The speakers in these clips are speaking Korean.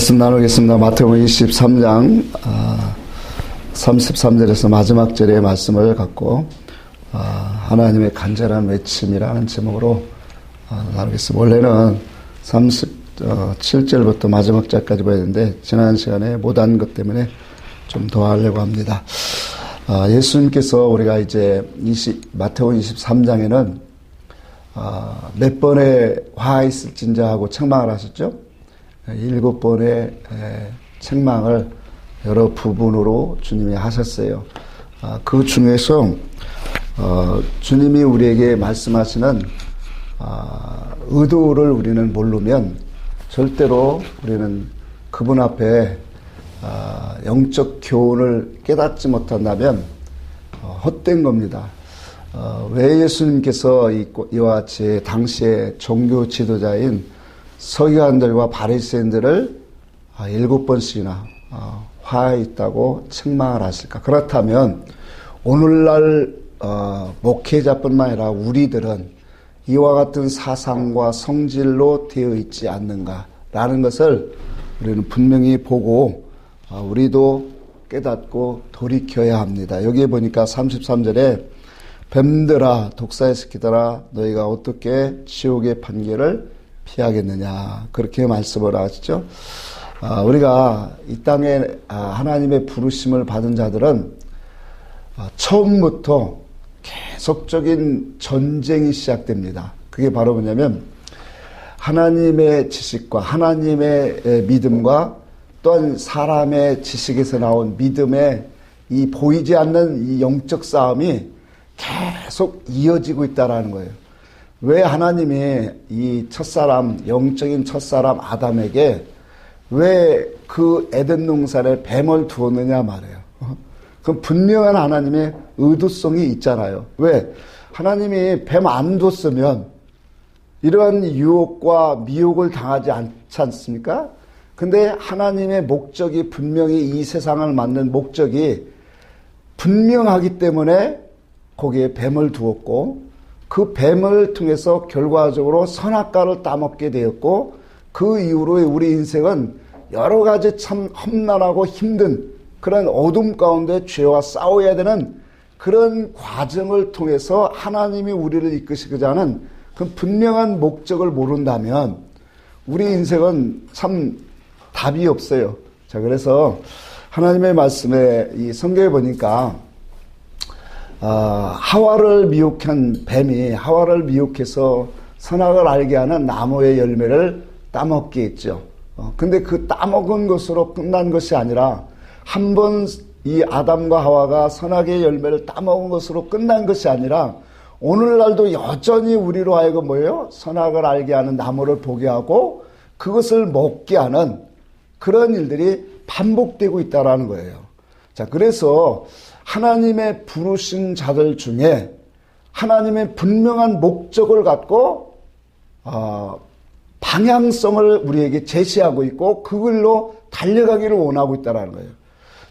말씀 나누겠습니다. 마태복음 23장 33절에서 마지막 절의 말씀을 갖고 하나님의 간절한 외침이라는 제목으로 나누겠습니다. 원래는 37절부터 마지막 절까지 봐야 되는데 지난 시간에 못한 것 때문에 좀 더 하려고 합니다. 예수님께서 우리가 이제 마태복음 23장에는 몇 번의 화 있을진저 하고 책망을 하셨죠? 7번의 책망을 여러 부분으로 주님이 하셨어요. 그 중에서 주님이 우리에게 말씀하시는 의도를 우리는 모르면 절대로 우리는 그분 앞에 영적 교훈을 깨닫지 못한다면 헛된 겁니다. 왜 예수님께서 이와 같이 당시의 종교 지도자인 서기관들과 바리새인들을 7번씩이나 화해 있다고 책망을 하실까? 그렇다면 오늘날 목회자뿐만 아니라 우리들은 이와 같은 사상과 성질로 되어 있지 않는가라는 것을 우리는 분명히 보고 우리도 깨닫고 돌이켜야 합니다. 여기에 보니까 33절에 뱀들아 독사의 새끼들아 너희가 어떻게 지옥의 판결을 피하겠느냐 그렇게 말씀을 하시죠. 우리가 이 땅에 하나님의 부르심을 받은 자들은 처음부터 계속적인 전쟁이 시작됩니다. 그게 바로 뭐냐면 하나님의 지식과 하나님의 믿음과 또한 사람의 지식에서 나온 믿음의 이 보이지 않는 이 영적 싸움이 계속 이어지고 있다라는 거예요. 왜 하나님이 이 첫사람, 영적인 첫사람 아담에게 왜 그 에덴 동산에 뱀을 두었느냐 말이에요. 그럼 분명한 하나님의 의도성이 있잖아요. 왜? 하나님이 뱀 안 뒀으면 이러한 유혹과 미혹을 당하지 않지 않습니까? 근데 하나님의 목적이 분명히 이 세상을 만든 목적이 분명하기 때문에 거기에 뱀을 두었고 그 뱀을 통해서 결과적으로 선악과를 따먹게 되었고 그 이후로 우리 인생은 여러 가지 참 험난하고 힘든 그런 어둠 가운데 죄와 싸워야 되는 그런 과정을 통해서 하나님이 우리를 이끄시고자 하는 그 분명한 목적을 모른다면 우리 인생은 참 답이 없어요. 자, 그래서 하나님의 말씀에 이 성경에 보니까 하와를 미혹한 뱀이 하와를 미혹해서 선악을 알게 하는 나무의 열매를 따먹게 했죠. 근데 그 따먹은 것으로 끝난 것이 아니라 한 번 이 아담과 하와가 선악의 열매를 따먹은 것으로 끝난 것이 아니라 오늘날도 여전히 우리로 하여금 뭐예요? 선악을 알게 하는 나무를 보게 하고 그것을 먹게 하는 그런 일들이 반복되고 있다라는 거예요. 자, 그래서 하나님의 부르신 자들 중에 하나님의 분명한 목적을 갖고 방향성을 우리에게 제시하고 있고 그걸로 달려가기를 원하고 있다는 거예요.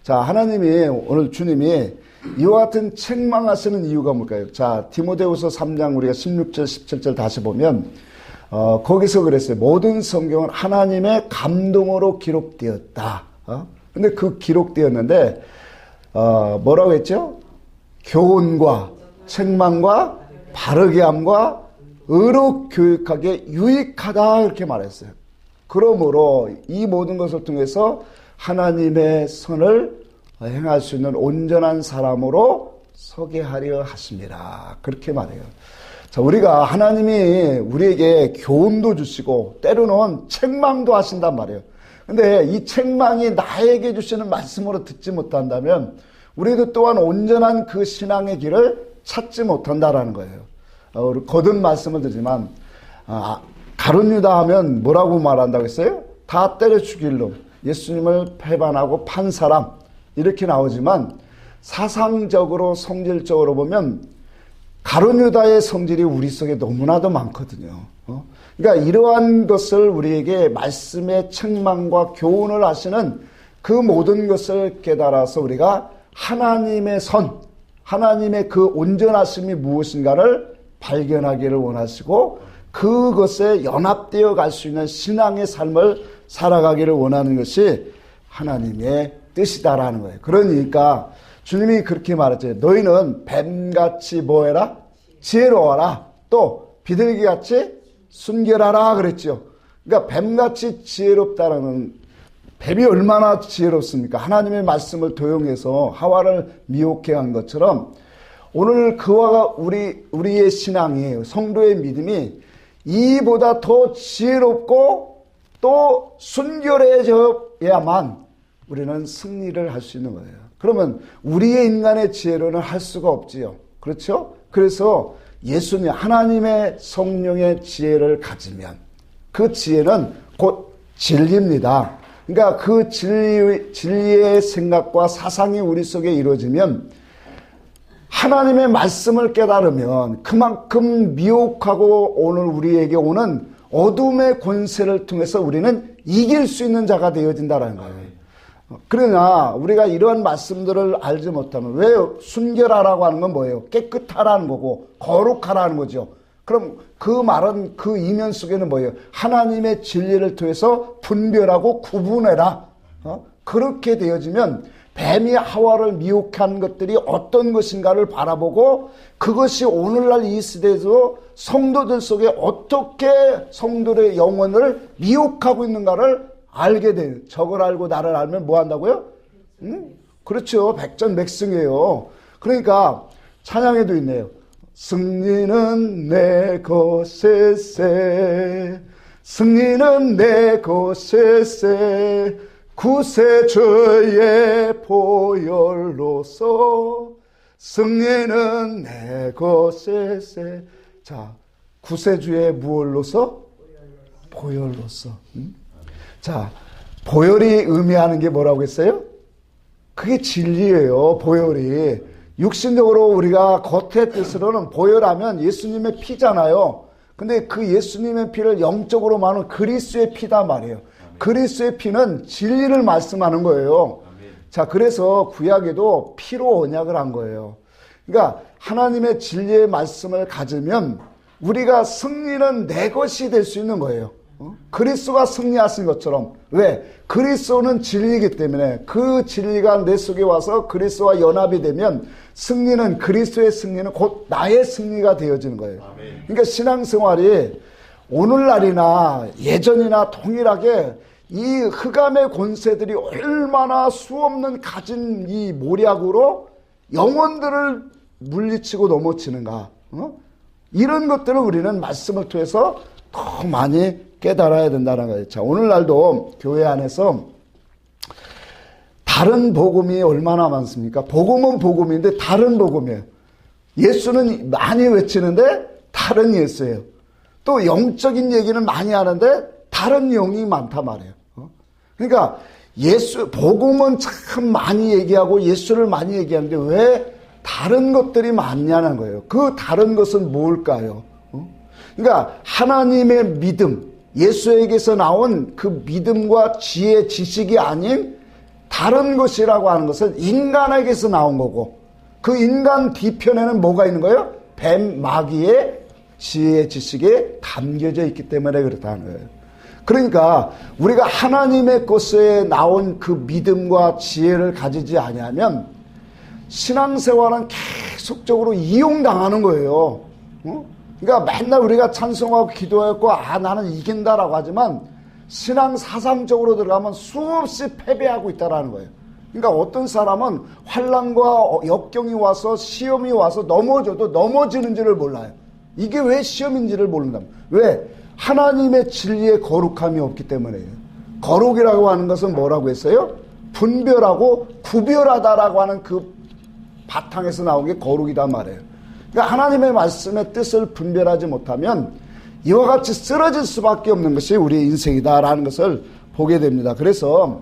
자, 하나님이 오늘 주님이 이와 같은 책망하시는 이유가 뭘까요? 자, 디모데후서 3장 우리가 16절 17절 다시 보면 거기서 그랬어요. 모든 성경은 하나님의 감동으로 기록되었다. 근데 그 기록되었는데 뭐라고 했죠? 교훈과 책망과 바르게 함과 의로 교육하게 유익하다 이렇게 말했어요. 그러므로 이 모든 것을 통해서 하나님의 선을 행할 수 있는 온전한 사람으로 서게 하려 하십니다. 그렇게 말해요. 자, 우리가 하나님이 우리에게 교훈도 주시고 때로는 책망도 하신단 말이에요. 근데 이 책망이 나에게 주시는 말씀으로 듣지 못한다면 우리도 또한 온전한 그 신앙의 길을 찾지 못한다라는 거예요. 거듭 말씀을 드리지만 가룟 유다 하면 뭐라고 말한다고 했어요? 다 때려 죽일 놈, 예수님을 배반하고 판 사람 이렇게 나오지만 사상적으로 성질적으로 보면 가룟 유다의 성질이 우리 속에 너무나도 많거든요. 그러니까 이러한 것을 우리에게 말씀의 책망과 교훈을 하시는 그 모든 것을 깨달아서 우리가 하나님의 선, 하나님의 그 온전하심이 무엇인가를 발견하기를 원하시고 그것에 연합되어 갈 수 있는 신앙의 삶을 살아가기를 원하는 것이 하나님의 뜻이다라는 거예요. 그러니까 주님이 그렇게 말했죠. 너희는 뱀같이 뭐해라? 지혜로워라. 또 비둘기같이 순결하라 그랬죠. 그러니까 뱀같이 지혜롭다라는, 뱀이 얼마나 지혜롭습니까? 하나님의 말씀을 도용해서 하와를 미혹해 한 것처럼 오늘 그와 우리의 신앙이, 성도의 믿음이 이보다 더 지혜롭고 또 순결해져야만 우리는 승리를 할 수 있는 거예요. 그러면 우리의 인간의 지혜로는 할 수가 없지요. 그렇죠? 그래서 예수님, 하나님의 성령의 지혜를 가지면 그 지혜는 곧 진리입니다. 그러니까 그 진리의 생각과 사상이 우리 속에 이루어지면 하나님의 말씀을 깨달으면 그만큼 미혹하고 오늘 우리에게 오는 어둠의 권세를 통해서 우리는 이길 수 있는 자가 되어진다는 거예요. 그러나 우리가 이러한 말씀들을 알지 못하면, 왜 순결하라고 하는 건 뭐예요? 깨끗하라는 거고 거룩하라는 거죠. 그럼 그 말은, 그 이면 속에는 뭐예요? 하나님의 진리를 통해서 분별하고 구분해라. 그렇게 되어지면 뱀이 하와를 미혹한 것들이 어떤 것인가를 바라보고 그것이 오늘날 이 시대에서 성도들 속에 어떻게 성도의 영혼을 미혹하고 있는가를 알게 돼요. 저걸 알고 나를 알면 뭐 한다고요? 그렇죠. 백전백승이에요. 그러니까 찬양에도 있네요. 승리는 내 것일세, 승리는 내 것일세, 구세주의 보혈로서 승리는 내 것일세. 자, 구세주의 무엇로서? 보혈로서. 자, 보혈이 의미하는 게 뭐라고 했어요? 그게 진리예요. 보혈이. 육신적으로 우리가 겉의 뜻으로는 보혈하면 예수님의 피잖아요. 근데 그 예수님의 피를 영적으로 말하면 그리스도의 피다 말이에요. 그리스도의 피는 진리를 말씀하는 거예요. 자, 그래서 구약에도 피로 언약을 한 거예요. 그러니까 하나님의 진리의 말씀을 가지면 우리가 승리는 내 것이 될 수 있는 거예요. 그리스도가 승리하신 것처럼. 왜? 그리스도는 진리이기 때문에 그 진리가 내 속에 와서 그리스도와 연합이 되면 승리는, 그리스도의 승리는 곧 나의 승리가 되어지는 거예요. 그러니까 신앙생활이 오늘날이나 예전이나 동일하게 이 흑암의 권세들이 얼마나 수없는 가진 이 모략으로 영혼들을 물리치고 넘어치는가, 이런 것들을 우리는 말씀을 통해서 더 많이 깨달아야 된다는 거예요. 자, 오늘날도 교회 안에서 다른 복음이 얼마나 많습니까? 복음은 복음인데 다른 복음이에요. 예수는 많이 외치는데 다른 예수예요. 또 영적인 얘기는 많이 하는데 다른 영이 많단 말이에요. 그러니까 복음은 참 많이 얘기하고 예수를 많이 얘기하는데 왜 다른 것들이 많냐는 거예요. 그 다른 것은 뭘까요? 그러니까 하나님의 믿음, 예수에게서 나온 그 믿음과 지혜, 지식이 아닌 다른 것이라고 하는 것은 인간에게서 나온 거고, 그 인간 뒤편에는 뭐가 있는 거예요? 뱀, 마귀의 지혜, 지식이 담겨져 있기 때문에 그렇다는 거예요. 그러니까 우리가 하나님의 것에 나온 그 믿음과 지혜를 가지지 아니하면 신앙생활은 계속적으로 이용당하는 거예요. 그러니까 맨날 우리가 찬송하고 기도하고 나는 이긴다라고 하지만 신앙 사상적으로 들어가면 수없이 패배하고 있다라는 거예요. 그러니까 어떤 사람은 환난과 역경이 와서 시험이 와서 넘어져도 넘어지는지를 몰라요. 이게 왜 시험인지를 모른다. 왜? 하나님의 진리의 거룩함이 없기 때문에요. 거룩이라고 하는 것은 뭐라고 했어요? 분별하고 구별하다라고 하는 그 바탕에서 나온 게 거룩이단 말이에요. 그러니까 하나님의 말씀의 뜻을 분별하지 못하면 이와 같이 쓰러질 수밖에 없는 것이 우리의 인생이다라는 것을 보게 됩니다. 그래서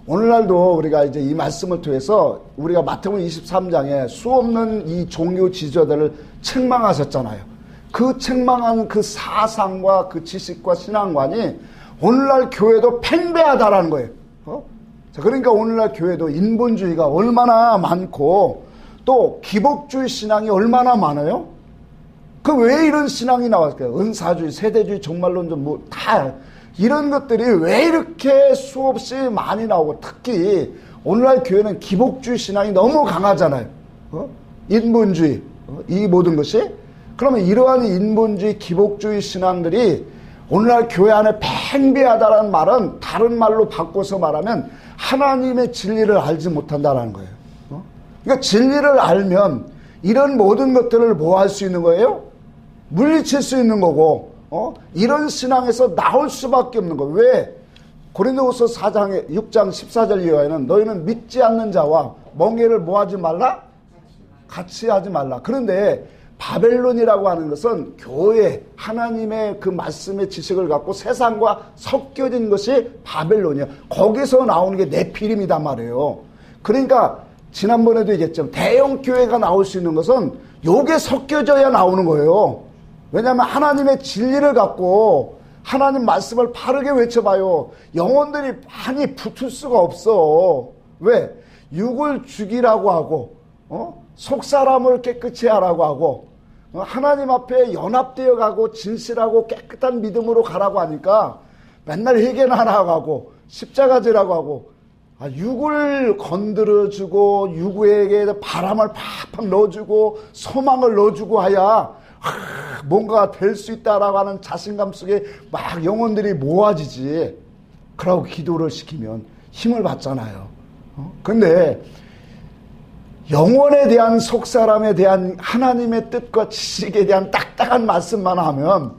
오늘날도 우리가 이제 이 말씀을 통해서 우리가 마태복음 23장에 수없는 이 종교 지도자들을 책망하셨잖아요. 그 책망한 그 사상과 그 지식과 신앙관이 오늘날 교회도 팽배하다라는 거예요. 자, 그러니까 오늘날 교회도 인본주의가 얼마나 많고 또 기복주의 신앙이 얼마나 많아요? 그 왜 이런 신앙이 나왔을까요? 은사주의, 세대주의, 종말론전 뭐 다 이런 것들이 왜 이렇게 수없이 많이 나오고, 특히 오늘날 교회는 기복주의 신앙이 너무 강하잖아요. 인본주의, 이 모든 것이. 그러면 이러한 인본주의 기복주의 신앙들이 오늘날 교회 안에 팽배하다는 말은 다른 말로 바꿔서 말하면 하나님의 진리를 알지 못한다는 거예요. 그러니까 진리를 알면 이런 모든 것들을 뭐 할 수 있는 거예요? 물리칠 수 있는 거고, 이런 신앙에서 나올 수밖에 없는 거예요. 왜? 고린도후서 4장 6장 14절 이하에는 너희는 믿지 않는 자와 멍에를 뭐 하지 말라? 같이 하지 말라. 그런데 바벨론이라고 하는 것은 교회, 하나님의 그 말씀의 지식을 갖고 세상과 섞여진 것이 바벨론이야. 거기서 나오는 게 네피림이단 말이에요. 그러니까 지난번에도 얘기했지만 대형 교회가 나올 수 있는 것은 요게 섞여져야 나오는 거예요. 왜냐하면 하나님의 진리를 갖고 하나님 말씀을 바르게 외쳐봐요. 영혼들이 많이 붙을 수가 없어. 왜? 육을 죽이라고 하고, 속사람을 깨끗이 하라고 하고, 하나님 앞에 연합되어 가고 진실하고 깨끗한 믿음으로 가라고 하니까 맨날 회개나 하라고 하고 십자가 지라고 하고, 육을 건드려주고 육에게 바람을 팍팍 넣어주고 소망을 넣어주고 해야 뭔가 될 수 있다라고 하는 자신감 속에 막 영혼들이 모아지지. 그러고 기도를 시키면 힘을 받잖아요. 근데 영혼에 대한 속사람에 대한 하나님의 뜻과 지식에 대한 딱딱한 말씀만 하면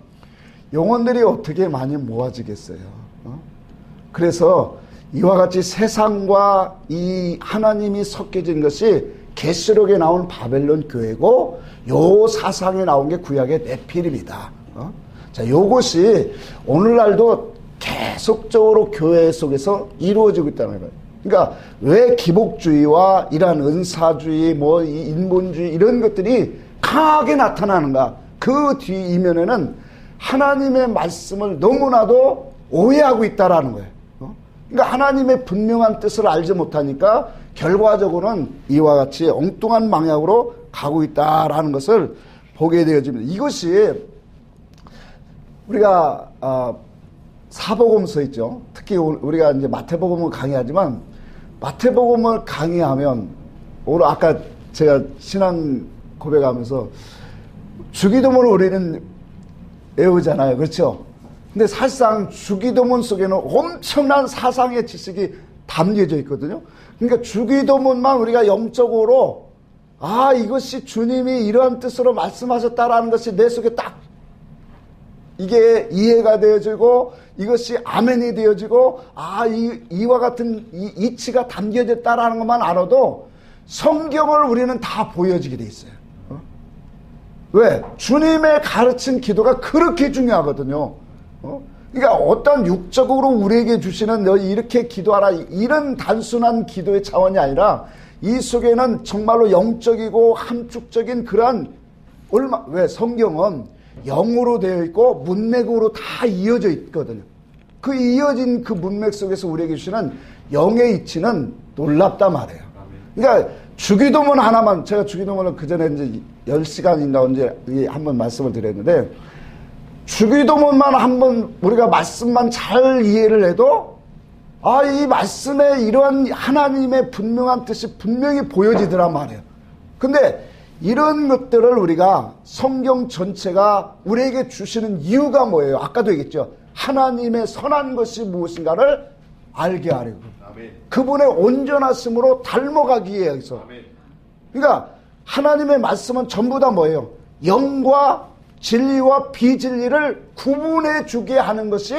영혼들이 어떻게 많이 모아지겠어요. 그래서 이와 같이 세상과 이 하나님이 섞여진 것이 계시록에 나온 바벨론 교회고, 요 사상에 나온 게 구약의 네피림이다. 자, 요것이 오늘날도 계속적으로 교회 속에서 이루어지고 있다는 거예요. 그러니까 왜 기복주의와 이러한 은사주의, 뭐 인본주의 이런 것들이 강하게 나타나는가? 그 뒤 이면에는 하나님의 말씀을 너무나도 오해하고 있다라는 거예요. 그러니까 하나님의 분명한 뜻을 알지 못하니까 결과적으로는 이와 같이 엉뚱한 방향으로 가고 있다라는 것을 보게 되어집니다. 이것이 우리가 사복음서 있죠. 특히 우리가 이제 마태복음을 강의하지만 마태복음을 강의하면 오늘 아까 제가 신앙 고백하면서 주기도문을 우리는 외우잖아요. 그렇죠? 근데 사실상 주기도문 속에는 엄청난 사상의 지식이 담겨져 있거든요. 그러니까 주기도문만 우리가 영적으로 이것이 주님이 이러한 뜻으로 말씀하셨다라는 것이 내 속에 딱 이게 이해가 되어지고 이것이 아멘이 되어지고 이와 같은 이치가 담겨졌다라는 것만 알아도 성경을 우리는 다 보여지게 돼 있어요. 왜? 주님의 가르친 기도가 그렇게 중요하거든요. 그러니까 어떤 육적으로 우리에게 주시는 너희 이렇게 기도하라 이런 단순한 기도의 차원이 아니라 이 속에는 정말로 영적이고 함축적인 그러한 왜 성경은 영으로 되어 있고 문맥으로 다 이어져 있거든요. 그 이어진 그 문맥 속에서 우리에게 주시는 영의 이치는 놀랍단 말이에요. 그러니까 주기도문 하나만, 제가 주기도문을 그전에 이제 10시간인가 언제 한번 말씀을 드렸는데, 주기도문만 한번 우리가 말씀만 잘 이해를 해도 이 말씀에 이러한 하나님의 분명한 뜻이 분명히 보여지더란 말이에요. 근데 이런 것들을 우리가 성경 전체가 우리에게 주시는 이유가 뭐예요? 아까도 얘기했죠. 하나님의 선한 것이 무엇인가를 알게 하려고. 그분의 온전하심으로 닮아가기 위해서. 그러니까 하나님의 말씀은 전부 다 뭐예요? 영과 진리와 비진리를 구분해 주게 하는 것이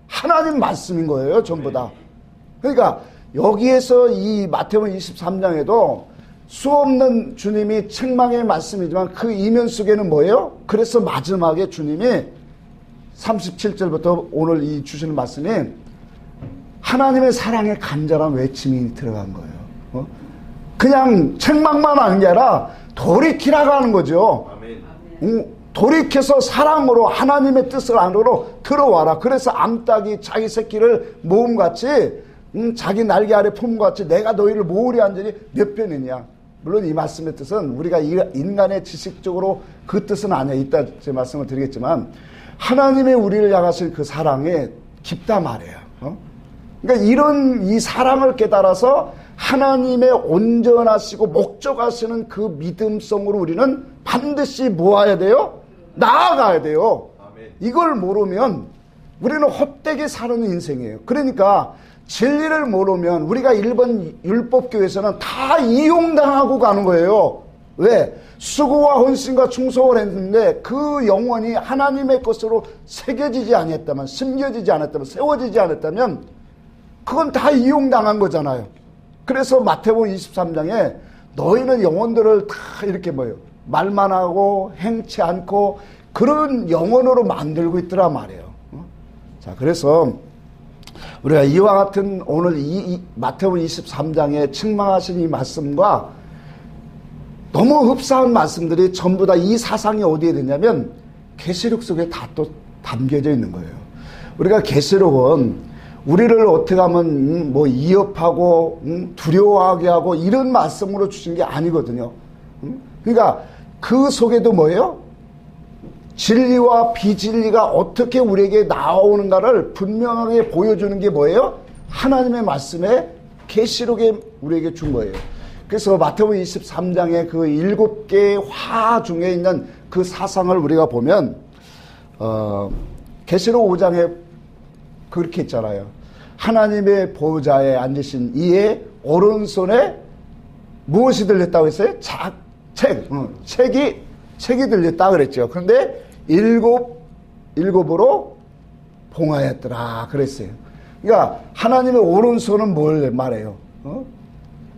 하나님 말씀인 거예요. 전부 다. 그러니까 여기에서 이 마태복음 23장에도 수없는 주님이 책망의 말씀이지만 그 이면 속에는 뭐예요? 그래서 마지막에 주님이 37절부터 오늘 이 주시는 말씀이 하나님의 사랑의 간절한 외침이 들어간 거예요. 그냥 책망만 하는 게 아니라 돌이키라고 하는 거죠. 돌이켜서 사랑으로 하나님의 뜻을 안으로 들어와라. 그래서 암탉이 자기 새끼를 모음같이 자기 날개 아래 품같이 내가 너희를 모으려 한전이 몇 편이냐. 물론 이 말씀의 뜻은 우리가 인간의 지식적으로 그 뜻은 아니에요. 이따 제 말씀을 드리겠지만 하나님의 우리를 향하신 그 사랑에 깊다 말이에요. 그러니까 이런 이 사랑을 깨달아서 하나님의 온전하시고 목적하시는 그 믿음성으로 우리는 반드시 모아야 돼요? 나아가야 돼요. 이걸 모르면 우리는 헛되게 사는 인생이에요. 그러니까 진리를 모르면 우리가 일본 율법교에서는 다 이용당하고 가는 거예요. 왜? 수고와 헌신과 충성을 했는데 그 영혼이 하나님의 것으로 새겨지지 않았다면, 심겨지지 않았다면, 세워지지 않았다면 그건 다 이용당한 거잖아요. 그래서 마태복음 23장에 너희는 영혼들을 다 이렇게 말만 하고 행치 않고 그런 영혼으로 만들고 있더라 말이에요. 자, 그래서 우리가 이와 같은 오늘 이 마태복음 23장에 책망하신 이 말씀과 너무 흡사한 말씀들이 전부 다 이 사상이 어디에 되냐면 계시록 속에 다 또 담겨져 있는 거예요. 우리가 계시록은 우리를 어떻게 하면 이업하고 두려워하게 하고 이런 말씀으로 주신 게 아니거든요. 그러니까 그 속에도 뭐예요? 진리와 비진리가 어떻게 우리에게 나오는가를 분명하게 보여주는 게 뭐예요? 하나님의 말씀에 계시록에 우리에게 준 거예요. 그래서 마태복음 23장의 그 7개의 화 중에 있는 그 사상을 우리가 보면 계시록 5장에 그렇게 있잖아요. 하나님의 보좌에 앉으신 이의 오른손에 무엇이 들렸다고 했어요? 책이 들렸다 그랬죠. 그런데 일곱으로 봉하였더라 그랬어요. 그러니까 하나님의 오른손은 뭘 말해요?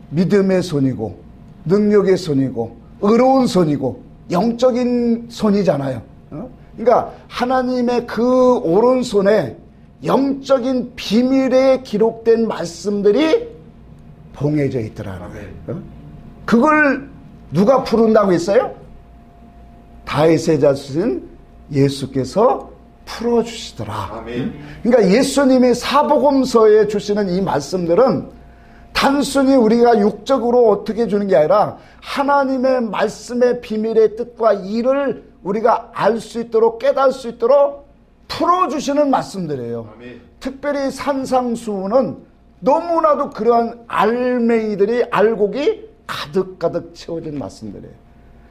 믿음의 손이고 능력의 손이고 의로운 손이고 영적인 손이잖아요. 그러니까 하나님의 그 오른손에 영적인 비밀에 기록된 말씀들이 봉해져 있더라는 거예요. 그걸 누가 부른다고 했어요? 다윗의 자손인 예수께서 풀어주시더라. 그러니까 예수님이 사복음서에 주시는 이 말씀들은 단순히 우리가 육적으로 어떻게 주는 게 아니라 하나님의 말씀의 비밀의 뜻과 이를 우리가 알 수 있도록 깨달을 수 있도록 풀어주시는 말씀들이에요. 특별히 산상수훈은 너무나도 그러한 알맹이들이 알곡이 가득가득 채워진 말씀들이에요.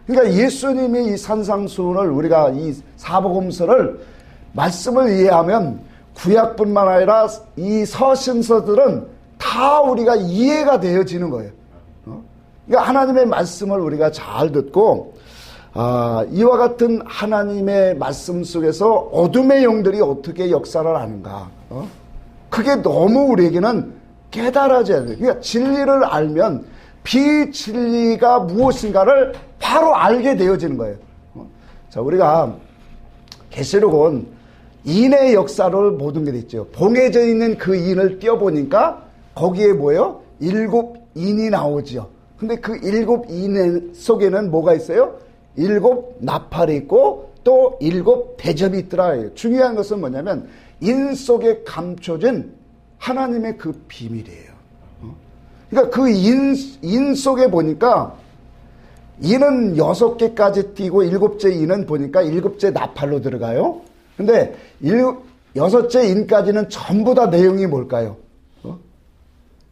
그러니까 예수님이 이 산상수훈을 우리가 이 사복음서를 말씀을 이해하면 구약뿐만 아니라 이 서신서들은 다 우리가 이해가 되어지는 거예요. 그러니까 하나님의 말씀을 우리가 잘 듣고 이와 같은 하나님의 말씀 속에서 어둠의 영들이 어떻게 역사를 하는가, 그게 너무 우리에게는 깨달아져야 돼요. 그러니까 진리를 알면 비진리가 무엇인가를 바로 알게 되어지는 거예요. 자, 우리가 계시록은 인의 역사를 모든 게 있죠. 봉해져 있는 그 인을 띄어보니까 거기에 뭐예요? 7인이 나오지요. 근데 그 7인 속에는 뭐가 있어요? 7 나팔이 있고 또 7 대접이 있더라. 중요한 것은 뭐냐면 인 속에 감춰진 하나님의 그 비밀이에요. 그러니까 그 인 속에 보니까 인은 6개까지 띄고 7째 인은 보니까 7째 나팔로 들어가요. 근데 6째 인까지는 전부 다 내용이 뭘까요?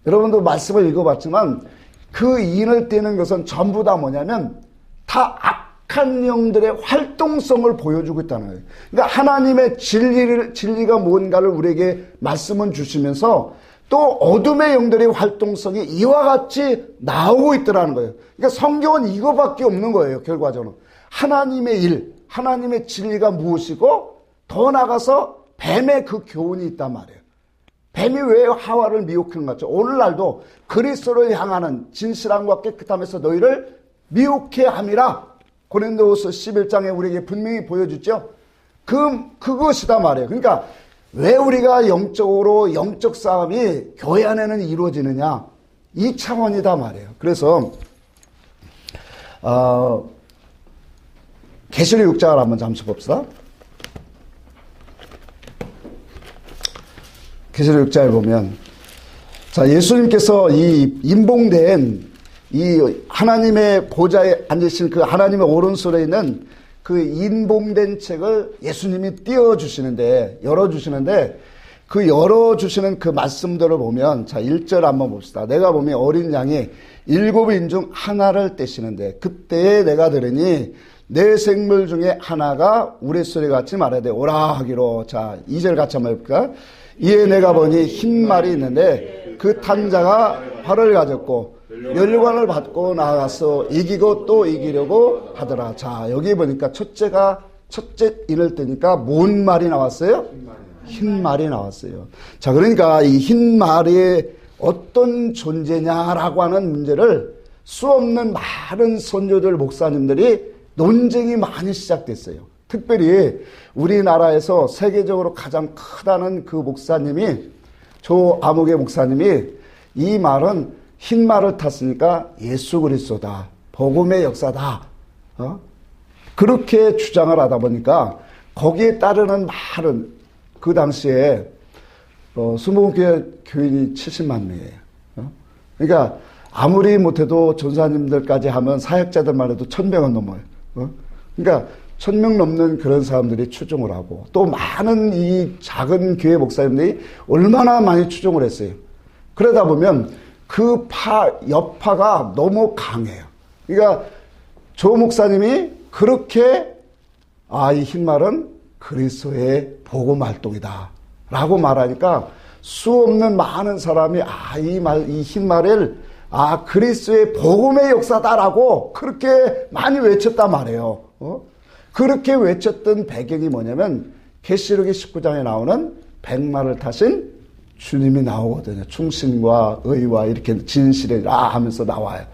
여러분도 말씀을 읽어봤지만 그 인을 띄는 것은 전부 다 뭐냐면 다 악한 영들의 활동성을 보여주고 있다는 거예요. 그러니까 하나님의 진리가 뭔가를 우리에게 말씀을 주시면서 또 어둠의 영들의 활동성이 이와 같이 나오고 있더라는 거예요. 그러니까 성경은 이거밖에 없는 거예요. 결과적으로 하나님의 일, 하나님의 진리가 무엇이고 더 나아가서 뱀의 그 교훈이 있단 말이에요. 뱀이 왜 하와를 미혹하는 것 같죠? 오늘날도 그리스도를 향하는 진실함과 깨끗함에서 너희를 미혹해 함이라 고린도후서 11장에 우리에게 분명히 보여주죠. 그것이다 말이에요. 그러니까 왜 우리가 영적으로 영적 싸움이 교회 안에는 이루어지느냐, 이 차원이다 말이에요. 그래서 계시록 6장을 한번 잠시 봅시다. 계시록 6장에 보면, 자, 예수님께서 이 임봉된 이 하나님의 보좌에 앉으신 그 하나님의 오른손에 있는 그 인봉된 책을 예수님이 띄워주시는데, 열어주시는데, 그 열어주시는 그 말씀들을 보면, 자, 1절 한번 봅시다. 내가 보면 어린 양이 7인 중 하나를 떼시는데, 그때에 내가 들으니 내 생물 중에 하나가 우레소리 같이 말하되 오라 하기로. 자, 2절 같이 한번 해볼까? 이에 내가 보니 흰 말이 있는데 그 탄자가 활을 가졌고 면류관을 받고 나아가서 이기고 또 이기려고 하더라. 자, 여기 보니까 첫째 인을 뜨니까 뭔 말이 나왔어요? 흰 말이 나왔어요. 자, 그러니까 이 흰 말이 어떤 존재냐라고 하는 문제를 수없는 많은 선교들 목사님들이 논쟁이 많이 시작됐어요. 특별히 우리나라에서 세계적으로 가장 크다는 그 목사님이, 조아무개 목사님이 이 말은 흰 말을 탔으니까 예수 그리스도다, 복음의 역사다, 그렇게 주장을 하다 보니까 거기에 따르는 말은 그 당시에 순복음교회 교인이 70만 명이에요. 그러니까 아무리 못해도 전사님들까지 하면 사역자들만 해도 1000명은 넘어요. 그러니까 1000명 넘는 그런 사람들이 추종을 하고, 또 많은 이 작은 교회 목사님들이 얼마나 많이 추종을 했어요. 그러다 보면 그 여파가 너무 강해요. 그러니까 조 목사님이 그렇게 이 흰말은 그리스도의 복음 활동이다 라고 말하니까 수없는 많은 사람이 이 흰말을 그리스도의 복음의 역사다라고 그렇게 많이 외쳤단 말이에요. 그렇게 외쳤던 배경이 뭐냐면 계시록의 19장에 나오는 백마를 타신 주님이 나오거든요. 충신과 의와 이렇게 진실이라 하면서 나와요.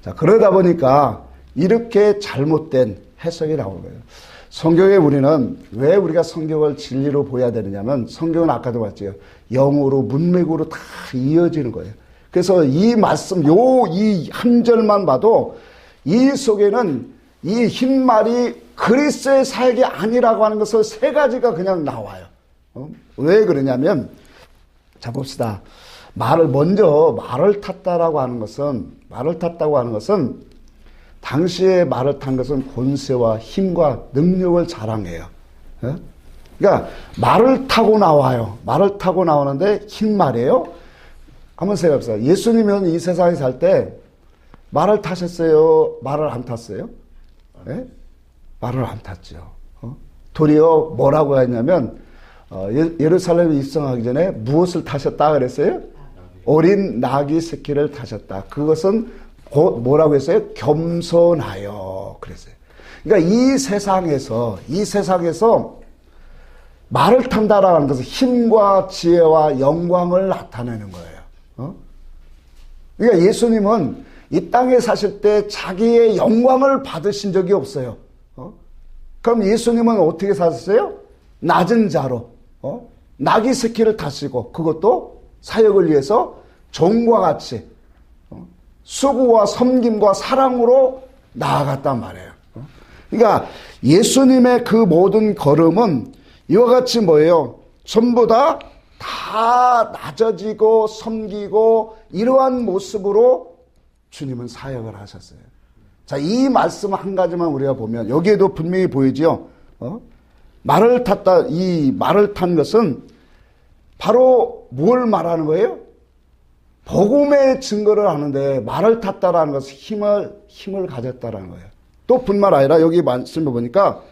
자, 그러다 보니까 이렇게 잘못된 해석이 나오는 거예요. 성경에 우리는 왜 우리가 성경을 진리로 보여야 되느냐면, 성경은 아까도 봤죠. 영으로 문맥으로 다 이어지는 거예요. 그래서 이 말씀, 이 한 절만 봐도 이 속에는 이 흰 말이 그리스도의 사역이 아니라고 하는 것을 세 가지가 그냥 나와요. 왜 그러냐면, 자, 봅시다. 말을 탔다고 하는 것은 당시에 말을 탄 것은 권세와 힘과 능력을 자랑해요. 그러니까 말을 타고 나와요. 말을 타고 나오는데 흰 말이에요. 한번 생각해보세요. 예수님은 이 세상에 살 때 말을 타셨어요? 말을 안 탔어요? 네? 말을 안 탔죠. 도리어 뭐라고 했냐면, 예루살렘에 입성하기 전에 무엇을 타셨다 그랬어요? 어린 나귀 새끼를 타셨다. 그것은 곧 뭐라고 했어요? 겸손하여 그랬어요. 그러니까 이 세상에서 말을 탄다라는 것은 힘과 지혜와 영광을 나타내는 거예요. 그러니까 예수님은 이 땅에 사실 때 자기의 영광을 받으신 적이 없어요. 그럼 예수님은 어떻게 사셨어요? 낮은 자로 나귀 새끼를 타시고, 그것도 사역을 위해서 종과 같이 수고와 섬김과 사랑으로 나아갔단 말이에요. 그러니까 예수님의 그 모든 걸음은 이와 같이 뭐예요? 전부 다 낮아지고 섬기고 이러한 모습으로 주님은 사역을 하셨어요. 자, 이 말씀 한 가지만 우리가 보면 여기에도 분명히 보이죠. 말을 탔다, 이 말을 탄 것은 바로 뭘 말하는 거예요? 복음의 증거를 하는데, 말을 탔다라는 것은 힘을 가졌다라는 거예요. 또 뿐만 아니라 여기 말씀을 보니까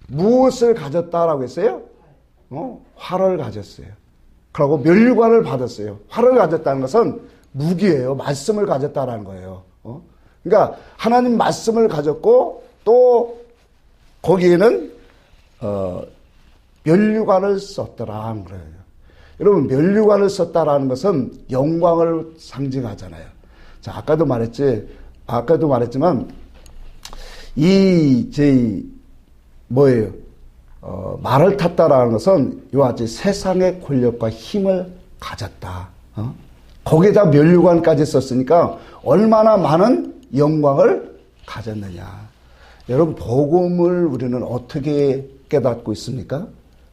무엇을 가졌다라고 했어요? 활을 가졌어요. 그리고 면류관을 받았어요. 활을 가졌다는 것은 무기예요. 말씀을 가졌다라는 거예요. 그러니까 하나님 말씀을 가졌고, 또 거기에는 면류관을 썼더라는 거예요. 여러분, 면류관을 썼다라는 것은 영광을 상징하잖아요. 자, 아까도 말했지만 뭐예요? 말을 탔다라는 것은 이와 같이 세상의 권력과 힘을 가졌다. 거기에다 면류관까지 썼으니까 얼마나 많은 영광을 가졌느냐. 여러분, 복음을 우리는 어떻게 깨닫고 있습니까?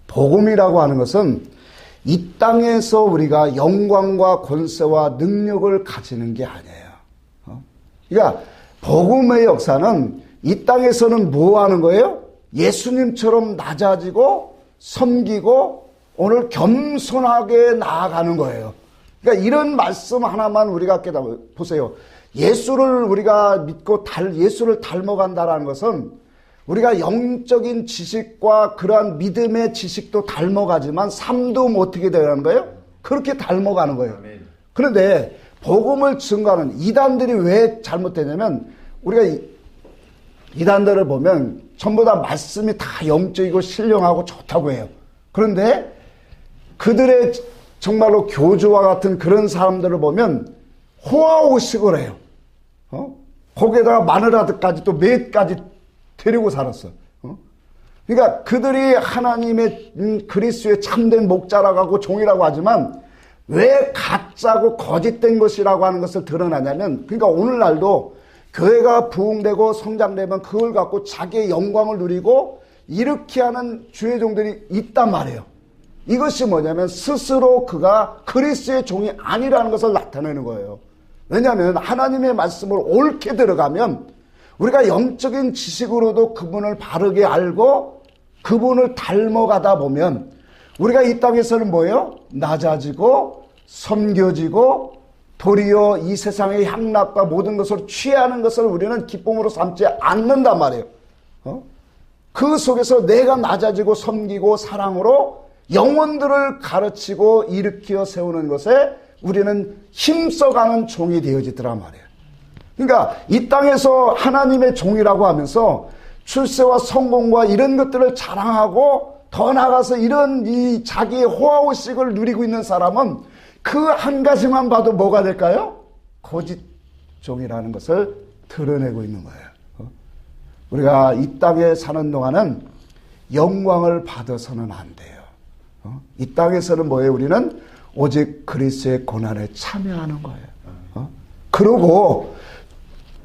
복음이라고 하는 것은 이 땅에서 우리가 영광과 권세와 능력을 가지는 게 아니에요. 그러니까 복음의 역사는 이 땅에서는 뭐 하는 거예요? 예수님처럼 낮아지고 섬기고 오늘 겸손하게 나아가는 거예요. 그러니까 이런 말씀 하나만 우리가 깨달아 보세요. 예수를 우리가 믿고 예수를 닮아간다라는 것은 우리가 영적인 지식과 그러한 믿음의 지식도 닮아가지만 삶도 어떻게 되는 거예요? 그렇게 닮아가는 거예요. 그런데 복음을 증거하는 이단들이 왜 잘못되냐면 우리가 이단들을 보면 전부 다 말씀이 다 영적이고 신령하고 좋다고 해요. 그런데 그들의 정말로 교주와 같은 그런 사람들을 보면 호화호식을 해요. 거기에다가 마누라들까지 또 몇 가지 데리고 살았어. 그러니까 그들이 하나님의 그리스도의 참된 목자라고 하고 종이라고 하지만 왜 가짜고 거짓된 것이라고 하는 것을 드러나냐면, 그러니까 오늘날도 교회가 부흥되고 성장되면 그걸 갖고 자기의 영광을 누리고 이렇게 하는 주의 종들이 있단 말이에요. 이것이 뭐냐면 스스로 그가 그리스도의 종이 아니라는 것을 나타내는 거예요. 왜냐하면 하나님의 말씀을 옳게 들어가면 우리가 영적인 지식으로도 그분을 바르게 알고 그분을 닮아가다 보면 우리가 이 땅에서는 뭐예요? 낮아지고 섬겨지고 도리어 이 세상의 향락과 모든 것을 취하는 것을 우리는 기쁨으로 삼지 않는단 말이에요. 그 속에서 내가 낮아지고 섬기고 사랑으로 영혼들을 가르치고 일으켜 세우는 것에 우리는 힘써가는 종이 되어지더란 말이에요. 그러니까 이 땅에서 하나님의 종이라고 하면서 출세와 성공과 이런 것들을 자랑하고 더 나아가서 이런 이 자기의 호화호식을 누리고 있는 사람은 그 한 가지만 봐도 뭐가 될까요? 거짓 종이라는 것을 드러내고 있는 거예요. 우리가 이 땅에 사는 동안은 영광을 받아서는 안 돼요. 이 땅에서는 뭐예요? 우리는 오직 그리스도의 고난에 참여하는 거예요. 그러고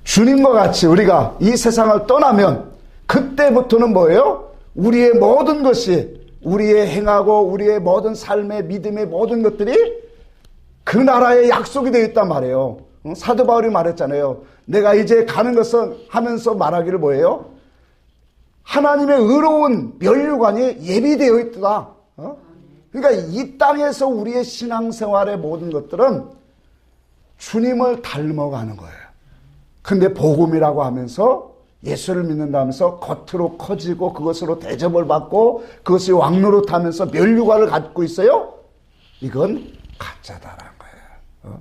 주님과 같이 우리가 이 세상을 떠나면 그때부터는 뭐예요? 우리의 모든 것이 우리의 행하고 우리의 모든 삶의 믿음의 모든 것들이 그 나라의 약속이 되어 있단 말이에요. 사도 바울이 말했잖아요. 내가 이제 가는 것은 하면서 말하기를 뭐예요? 하나님의 의로운 면류관이 예비되어 있다. 그러니까 이 땅에서 우리의 신앙생활의 모든 것들은 주님을 닮아가는 거예요. 근데 복음이라고 하면서 예수를 믿는다면서 겉으로 커지고 그것으로 대접을 받고 그것이 왕노릇하면서 면류관을 갖고 있어요? 이건 가짜다라는 거예요.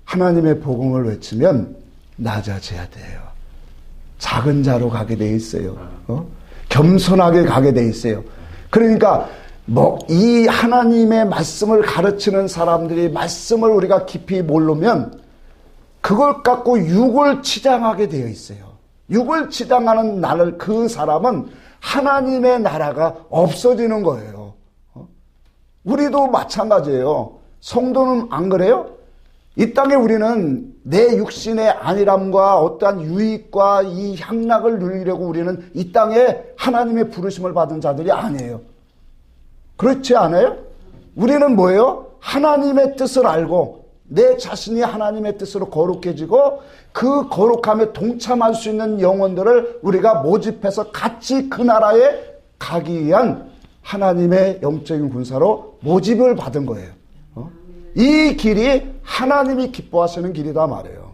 하나님의 복음을 외치면 낮아져야 돼요. 작은 자로 가게 돼 있어요. 겸손하게 가게 돼 있어요. 그러니까 이 하나님의 말씀을 가르치는 사람들이 말씀을 우리가 깊이 모르면 그걸 갖고 육을 치장하게 되어 있어요. 육을 치장하는 나를 그 사람은 하나님의 나라가 없어지는 거예요. 우리도 마찬가지예요. 성도는 안 그래요? 이 땅에 우리는 내 육신의 안일함과 어떠한 유익과 이 향락을 누리려고 우리는 이 땅에 하나님의 부르심을 받은 자들이 아니에요. 그렇지 않아요? 우리는 뭐예요? 하나님의 뜻을 알고 내 자신이 하나님의 뜻으로 거룩해지고 그 거룩함에 동참할 수 있는 영혼들을 우리가 모집해서 같이 그 나라에 가기 위한 하나님의 영적인 군사로 모집을 받은 거예요. 이 길이 하나님이 기뻐하시는 길이다 말이에요.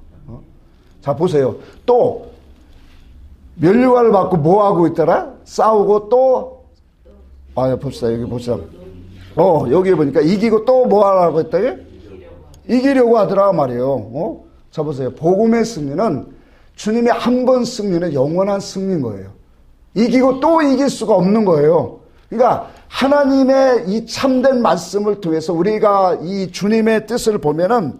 자, 보세요. 또 면류관을 받고 뭐 하고 있더라? 싸우고 또 봅시다. 여기 봅시다. 여기 보니까 이기고 또 뭐 하라고 했더니 이기려고 하더라 말이에요. 자, 보세요. 복음의 승리는 주님의 한 번 승리는 영원한 승리인 거예요. 이기고 또 이길 수가 없는 거예요. 그러니까 하나님의 이 참된 말씀을 통해서 우리가 이 주님의 뜻을 보면은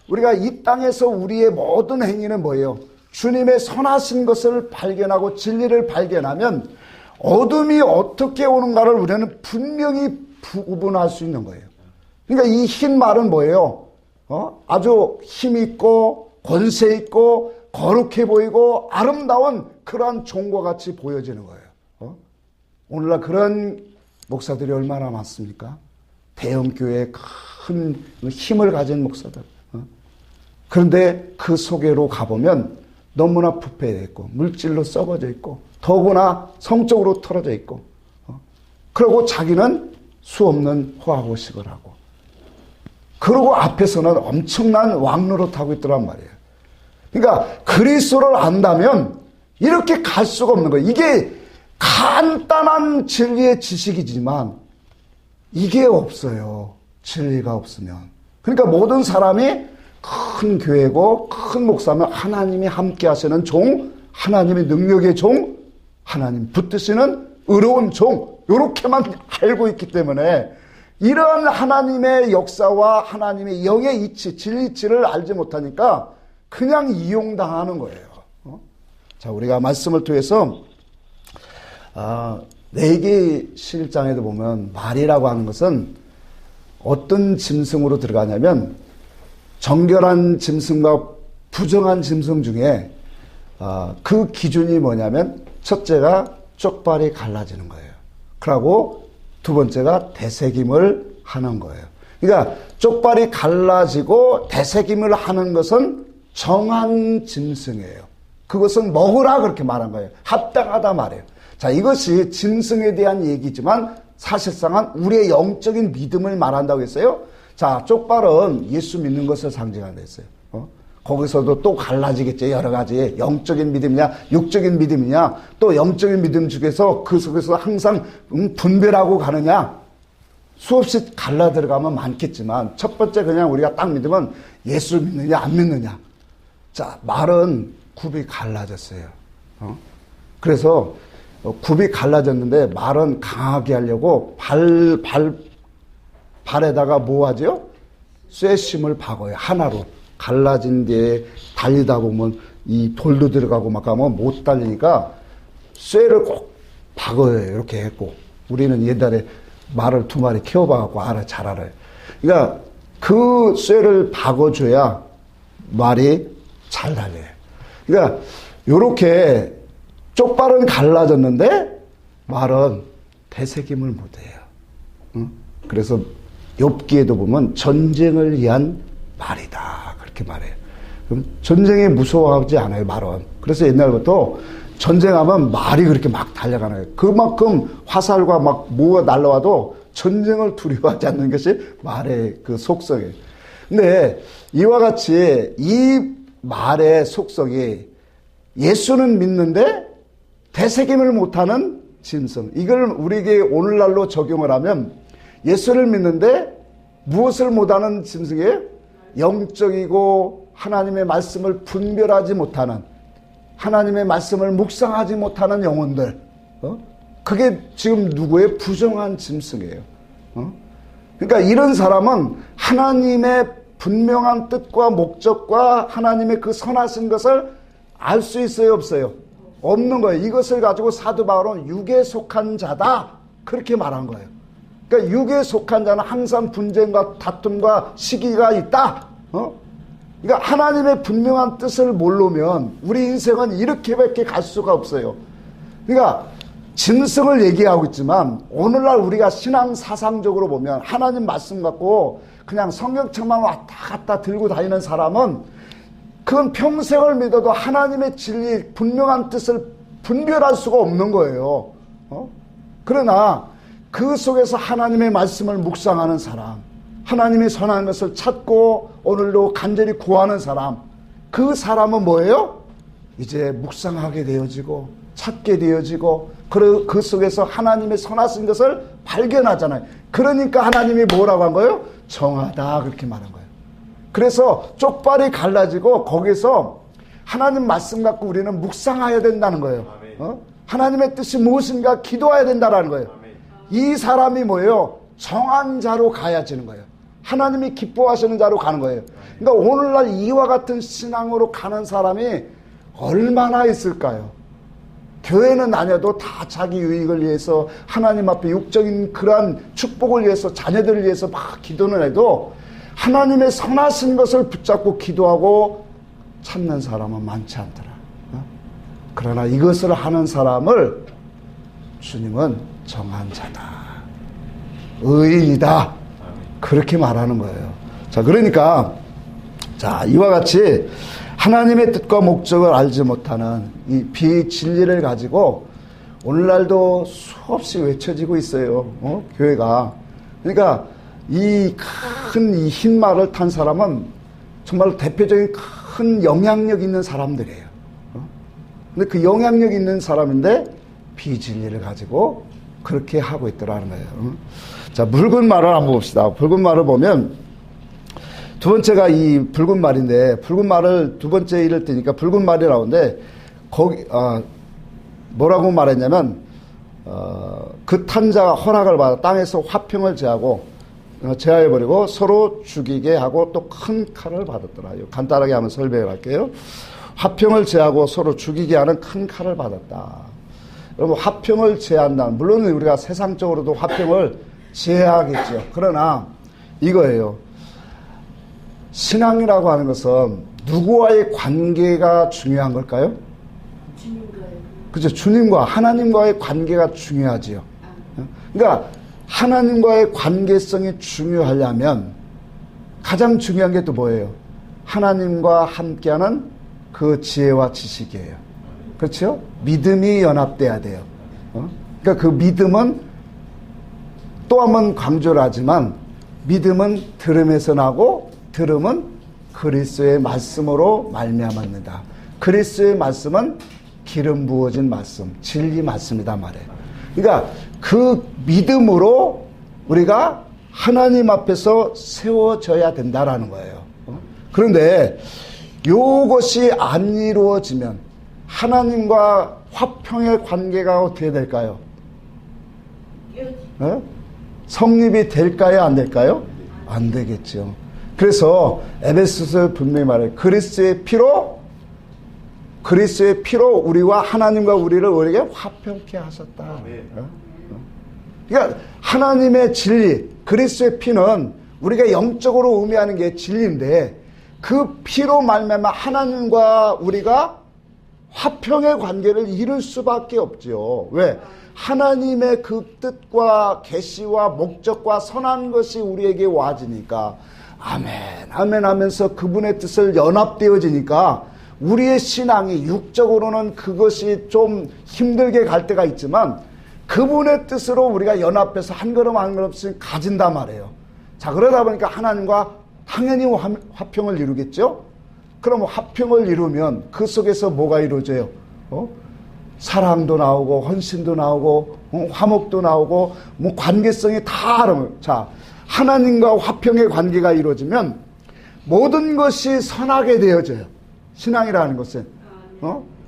우리가 이 땅에서 우리의 모든 행위는 뭐예요? 주님의 선하신 것을 발견하고 진리를 발견하면 어둠이 어떻게 오는가를 우리는 분명히 구분할 수 있는 거예요. 그러니까 이 흰 말은 뭐예요? 아주 힘있고 권세 있고 거룩해 보이고 아름다운 그러한 종과 같이 보여지는 거예요. 오늘날 그런 목사들이 얼마나 많습니까? 대형교회에 큰 힘을 가진 목사들. 그런데 그 속에로 가보면 너무나 부패되어 있고 물질로 썩어져 있고 더구나 성적으로 털어져 있고 그리고 자기는 수 없는 호화호식을 하고, 그리고 앞에서는 엄청난 왕노릇 하고 있더란 말이에요. 그러니까 그리스도를 안다면 이렇게 갈 수가 없는 거예요. 이게 간단한 진리의 지식이지만 이게 없어요. 진리가 없으면. 그러니까 모든 사람이 큰 교회고 큰 목사면 하나님이 함께 하시는 종, 하나님의 능력의 종, 하나님 붙드시는 의로운 종, 이렇게만 알고 있기 때문에 이러한 하나님의 역사와 하나님의 영의 이치, 진리치를 알지 못하니까 그냥 이용당하는 거예요. 자, 우리가 말씀을 통해서 레위기 11장에도 보면 말이라고 하는 것은 어떤 짐승으로 들어가냐면 정결한 짐승과 부정한 짐승 중에 그 기준이 뭐냐면 첫째가 쪽발이 갈라지는 거예요. 그리고 두 번째가 되새김을 하는 거예요. 그러니까 쪽발이 갈라지고 되새김을 하는 것은 정한 짐승이에요. 그것은 먹으라 그렇게 말한 거예요. 합당하다 말이에요. 자, 이것이 짐승에 대한 얘기지만 사실상은 우리의 영적인 믿음을 말한다고 했어요. 자, 쪽발은 예수 믿는 것을 상징한다 했어요. 거기서도 또 갈라지겠죠. 여러 가지 영적인 믿음이냐 육적인 믿음이냐, 또 영적인 믿음 중에서 그 속에서 항상 분별하고 가느냐, 수없이 갈라 들어가면 많겠지만 첫 번째 그냥 우리가 딱 믿으면 예수를 믿느냐 안 믿느냐. 자, 말은 굽이 갈라졌어요. 그래서 굽이 갈라졌는데 말은 강하게 하려고 발에다가 뭐 하죠? 쇠심을 박아요. 하나로. 갈라진 데에 달리다 보면 이 돌도 들어가고 막 하면 못 달리니까 쇠를 꼭 박아요. 이렇게 했고. 우리는 옛날에 말을 2마리 키워봐갖고 잘 알아요. 그러니까 그 쇠를 박아줘야 말이 잘 달려요. 그러니까 요렇게 쪽발은 갈라졌는데 말은 되새김을 못해요. 그래서 욥기에도 보면 전쟁을 위한 말이다 그렇게 말해요. 그럼 전쟁에 무서워하지 않아요, 말은. 그래서 옛날부터 전쟁하면 말이 그렇게 막 달려가는 거예요. 그만큼 화살과 막 뭐가 날라와도 전쟁을 두려워하지 않는 것이 말의 그 속성이에요. 근데 이와 같이 이 말의 속성이 예수는 믿는데 되새김을 못하는 짐승, 이걸 우리에게 오늘날로 적용을 하면 예수를 믿는데 무엇을 못하는 짐승이에요? 영적이고 하나님의 말씀을 분별하지 못하는, 하나님의 말씀을 묵상하지 못하는 영혼들, 그게 지금 누구의 부정한 짐승이에요. 그러니까 이런 사람은 하나님의 분명한 뜻과 목적과 하나님의 그 선하신 것을 알 수 있어요, 없어요? 없는 거예요. 이것을 가지고 사도 바울은 육에 속한 자다 그렇게 말한 거예요. 그러니까 육에 속한 자는 항상 분쟁과 다툼과 시기가 있다. 그러니까 하나님의 분명한 뜻을 모르면 우리 인생은 이렇게밖에 갈 수가 없어요. 그러니까 짐승을 얘기하고 있지만 오늘날 우리가 신앙 사상적으로 보면 하나님 말씀 갖고 그냥 성경책만 왔다 갔다 들고 다니는 사람은 그건 평생을 믿어도 하나님의 진리 분명한 뜻을 분별할 수가 없는 거예요. 그러나 그 속에서 하나님의 말씀을 묵상하는 사람, 하나님의 선한 것을 찾고 오늘도 간절히 구하는 사람, 그 사람은 뭐예요? 이제 묵상하게 되어지고 찾게 되어지고 그 속에서 하나님의 선하신 것을 발견하잖아요. 그러니까 하나님이 뭐라고 한 거예요? 정하다 그렇게 말한 거예요. 그래서 쪽발이 갈라지고 거기서 하나님 말씀 갖고 우리는 묵상해야 된다는 거예요. 하나님의 뜻이 무엇인가 기도해야 된다는 거예요. 이 사람이 뭐예요? 정한 자로 가야지는 거예요. 하나님이 기뻐하시는 자로 가는 거예요. 그러니까 오늘날 이와 같은 신앙으로 가는 사람이 얼마나 있을까요? 교회는 다녀도 다 자기 유익을 위해서 하나님 앞에 육적인 그러한 축복을 위해서 자녀들을 위해서 막 기도는 해도 하나님의 선하신 것을 붙잡고 기도하고 찾는 사람은 많지 않더라. 그러나 이것을 하는 사람을 주님은 정한 자다, 의인이다 그렇게 말하는 거예요. 자, 그러니까 자, 이와 같이 하나님의 뜻과 목적을 알지 못하는 이 비진리를 가지고 오늘날도 수없이 외쳐지고 있어요. 교회가 그러니까 이 큰 이 흰 말을 탄 사람은 정말 대표적인 큰 영향력 있는 사람들이에요. 근데 그 영향력 있는 사람인데 비진리를 가지고 그렇게 하고 있더라는 거예요. 자, 붉은 말을 한번 봅시다. 붉은 말을 보면 두 번째가 이 붉은 말인데, 붉은 말을 두 번째 일을 뜨니까 붉은 말이 나오는데, 거기, 뭐라고 말했냐면, 그 탄자가 허락을 받아 땅에서 화평을 제하여버리고 서로 죽이게 하고 또 큰 칼을 받았더라. 간단하게 한번 설명을 할게요. 화평을 제하고 서로 죽이게 하는 큰 칼을 받았다. 여러분, 화평을 제한다는, 물론 우리가 세상적으로도 화평을 제하겠죠. 그러나 이거예요. 신앙이라고 하는 것은 누구와의 관계가 중요한 걸까요? 그죠. 주님과, 하나님과의 관계가 중요하지요. 그러니까 하나님과의 관계성이 중요하려면 가장 중요한 게 또 뭐예요? 하나님과 함께하는 그 지혜와 지식이에요. 그렇죠? 믿음이 연합돼야 돼요. 그러니까 그 믿음은 또 한 번 강조를 하지만 믿음은 들음에서 나고 들음은 그리스도의 말씀으로 말미암았느다. 그리스도의 말씀은 기름 부어진 말씀, 진리 말씀이다 말이에요. 그러니까 그 믿음으로 우리가 하나님 앞에서 세워져야 된다라는 거예요. 그런데 이것이 안 이루어지면 하나님과 화평의 관계가 어떻게 될까요? 성립이 될까요? 안 될까요? 안 되겠죠. 그래서 에베소서에 분명히 말해요. 그리스도의 피로 우리와 하나님과 우리를 화평케 하셨다. 그러니까 하나님의 진리, 그리스도의 피는 우리가 영적으로 의미하는 게 진리인데 그 피로 말미암아 하나님과 우리가 화평의 관계를 이룰 수밖에 없죠. 왜? 하나님의 그 뜻과 계시와 목적과 선한 것이 우리에게 와지니까 아멘 아멘 하면서 그분의 뜻을 연합되어지니까 우리의 신앙이 육적으로는 그것이 좀 힘들게 갈 때가 있지만 그분의 뜻으로 우리가 연합해서 한 걸음 한 걸음씩 가진단 말이에요. 자, 그러다 보니까 하나님과 당연히 화평을 이루겠죠. 그럼 화평을 이루면 그 속에서 뭐가 이루어져요? 사랑도 나오고 헌신도 나오고 화목도 나오고 뭐 관계성이 다 나오면, 자, 하나님과 화평의 관계가 이루어지면 모든 것이 선하게 되어져요. 신앙이라는 것은.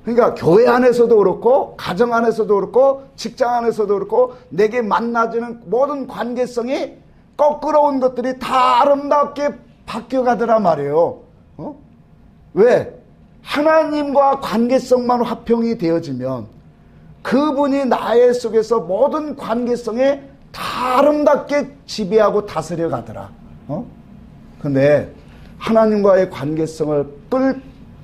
그러니까 교회 안에서도 그렇고 가정 안에서도 그렇고 직장 안에서도 그렇고 내게 만나지는 모든 관계성이 거꾸로 온 것들이 다 아름답게 바뀌어가더란 말이에요. 왜? 하나님과 관계성만 화평이 되어지면 그분이 나의 속에서 모든 관계성에 다 아름답게 지배하고 다스려 가더라. 근데 하나님과의 관계성을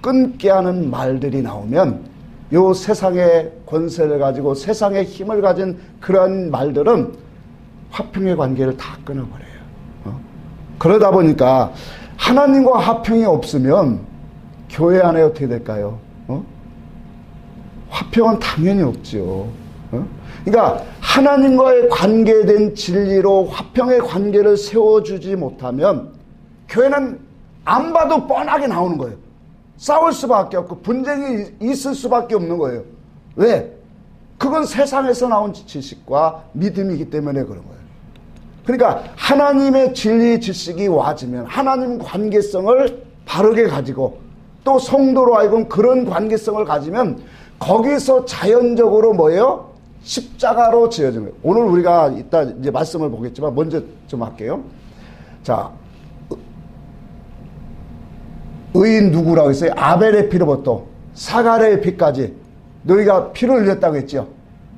끊게 하는 말들이 나오면 요 세상의 권세를 가지고 세상의 힘을 가진 그런 말들은 화평의 관계를 다 끊어버려요. 그러다 보니까 하나님과 화평이 없으면 교회 안에 어떻게 될까요? 화평은 당연히 없죠. 그러니까 하나님과의 관계된 진리로 화평의 관계를 세워주지 못하면 교회는 안 봐도 뻔하게 나오는 거예요. 싸울 수밖에 없고 분쟁이 있을 수밖에 없는 거예요. 왜? 그건 세상에서 나온 지식과 믿음이기 때문에 그런 거예요. 그러니까 하나님의 진리 지식이 와지면 하나님 관계성을 바르게 가지고 또 성도로 하여금 그런 관계성을 가지면 거기서 자연적으로 뭐예요? 십자가로 지어진 거예요. 오늘 우리가 이따 이제 말씀을 보겠지만 먼저 좀 할게요. 자, 의인 누구라고 했어요? 아벨의 피로부터 사갈의 피까지 너희가 피를 흘렸다고 했죠.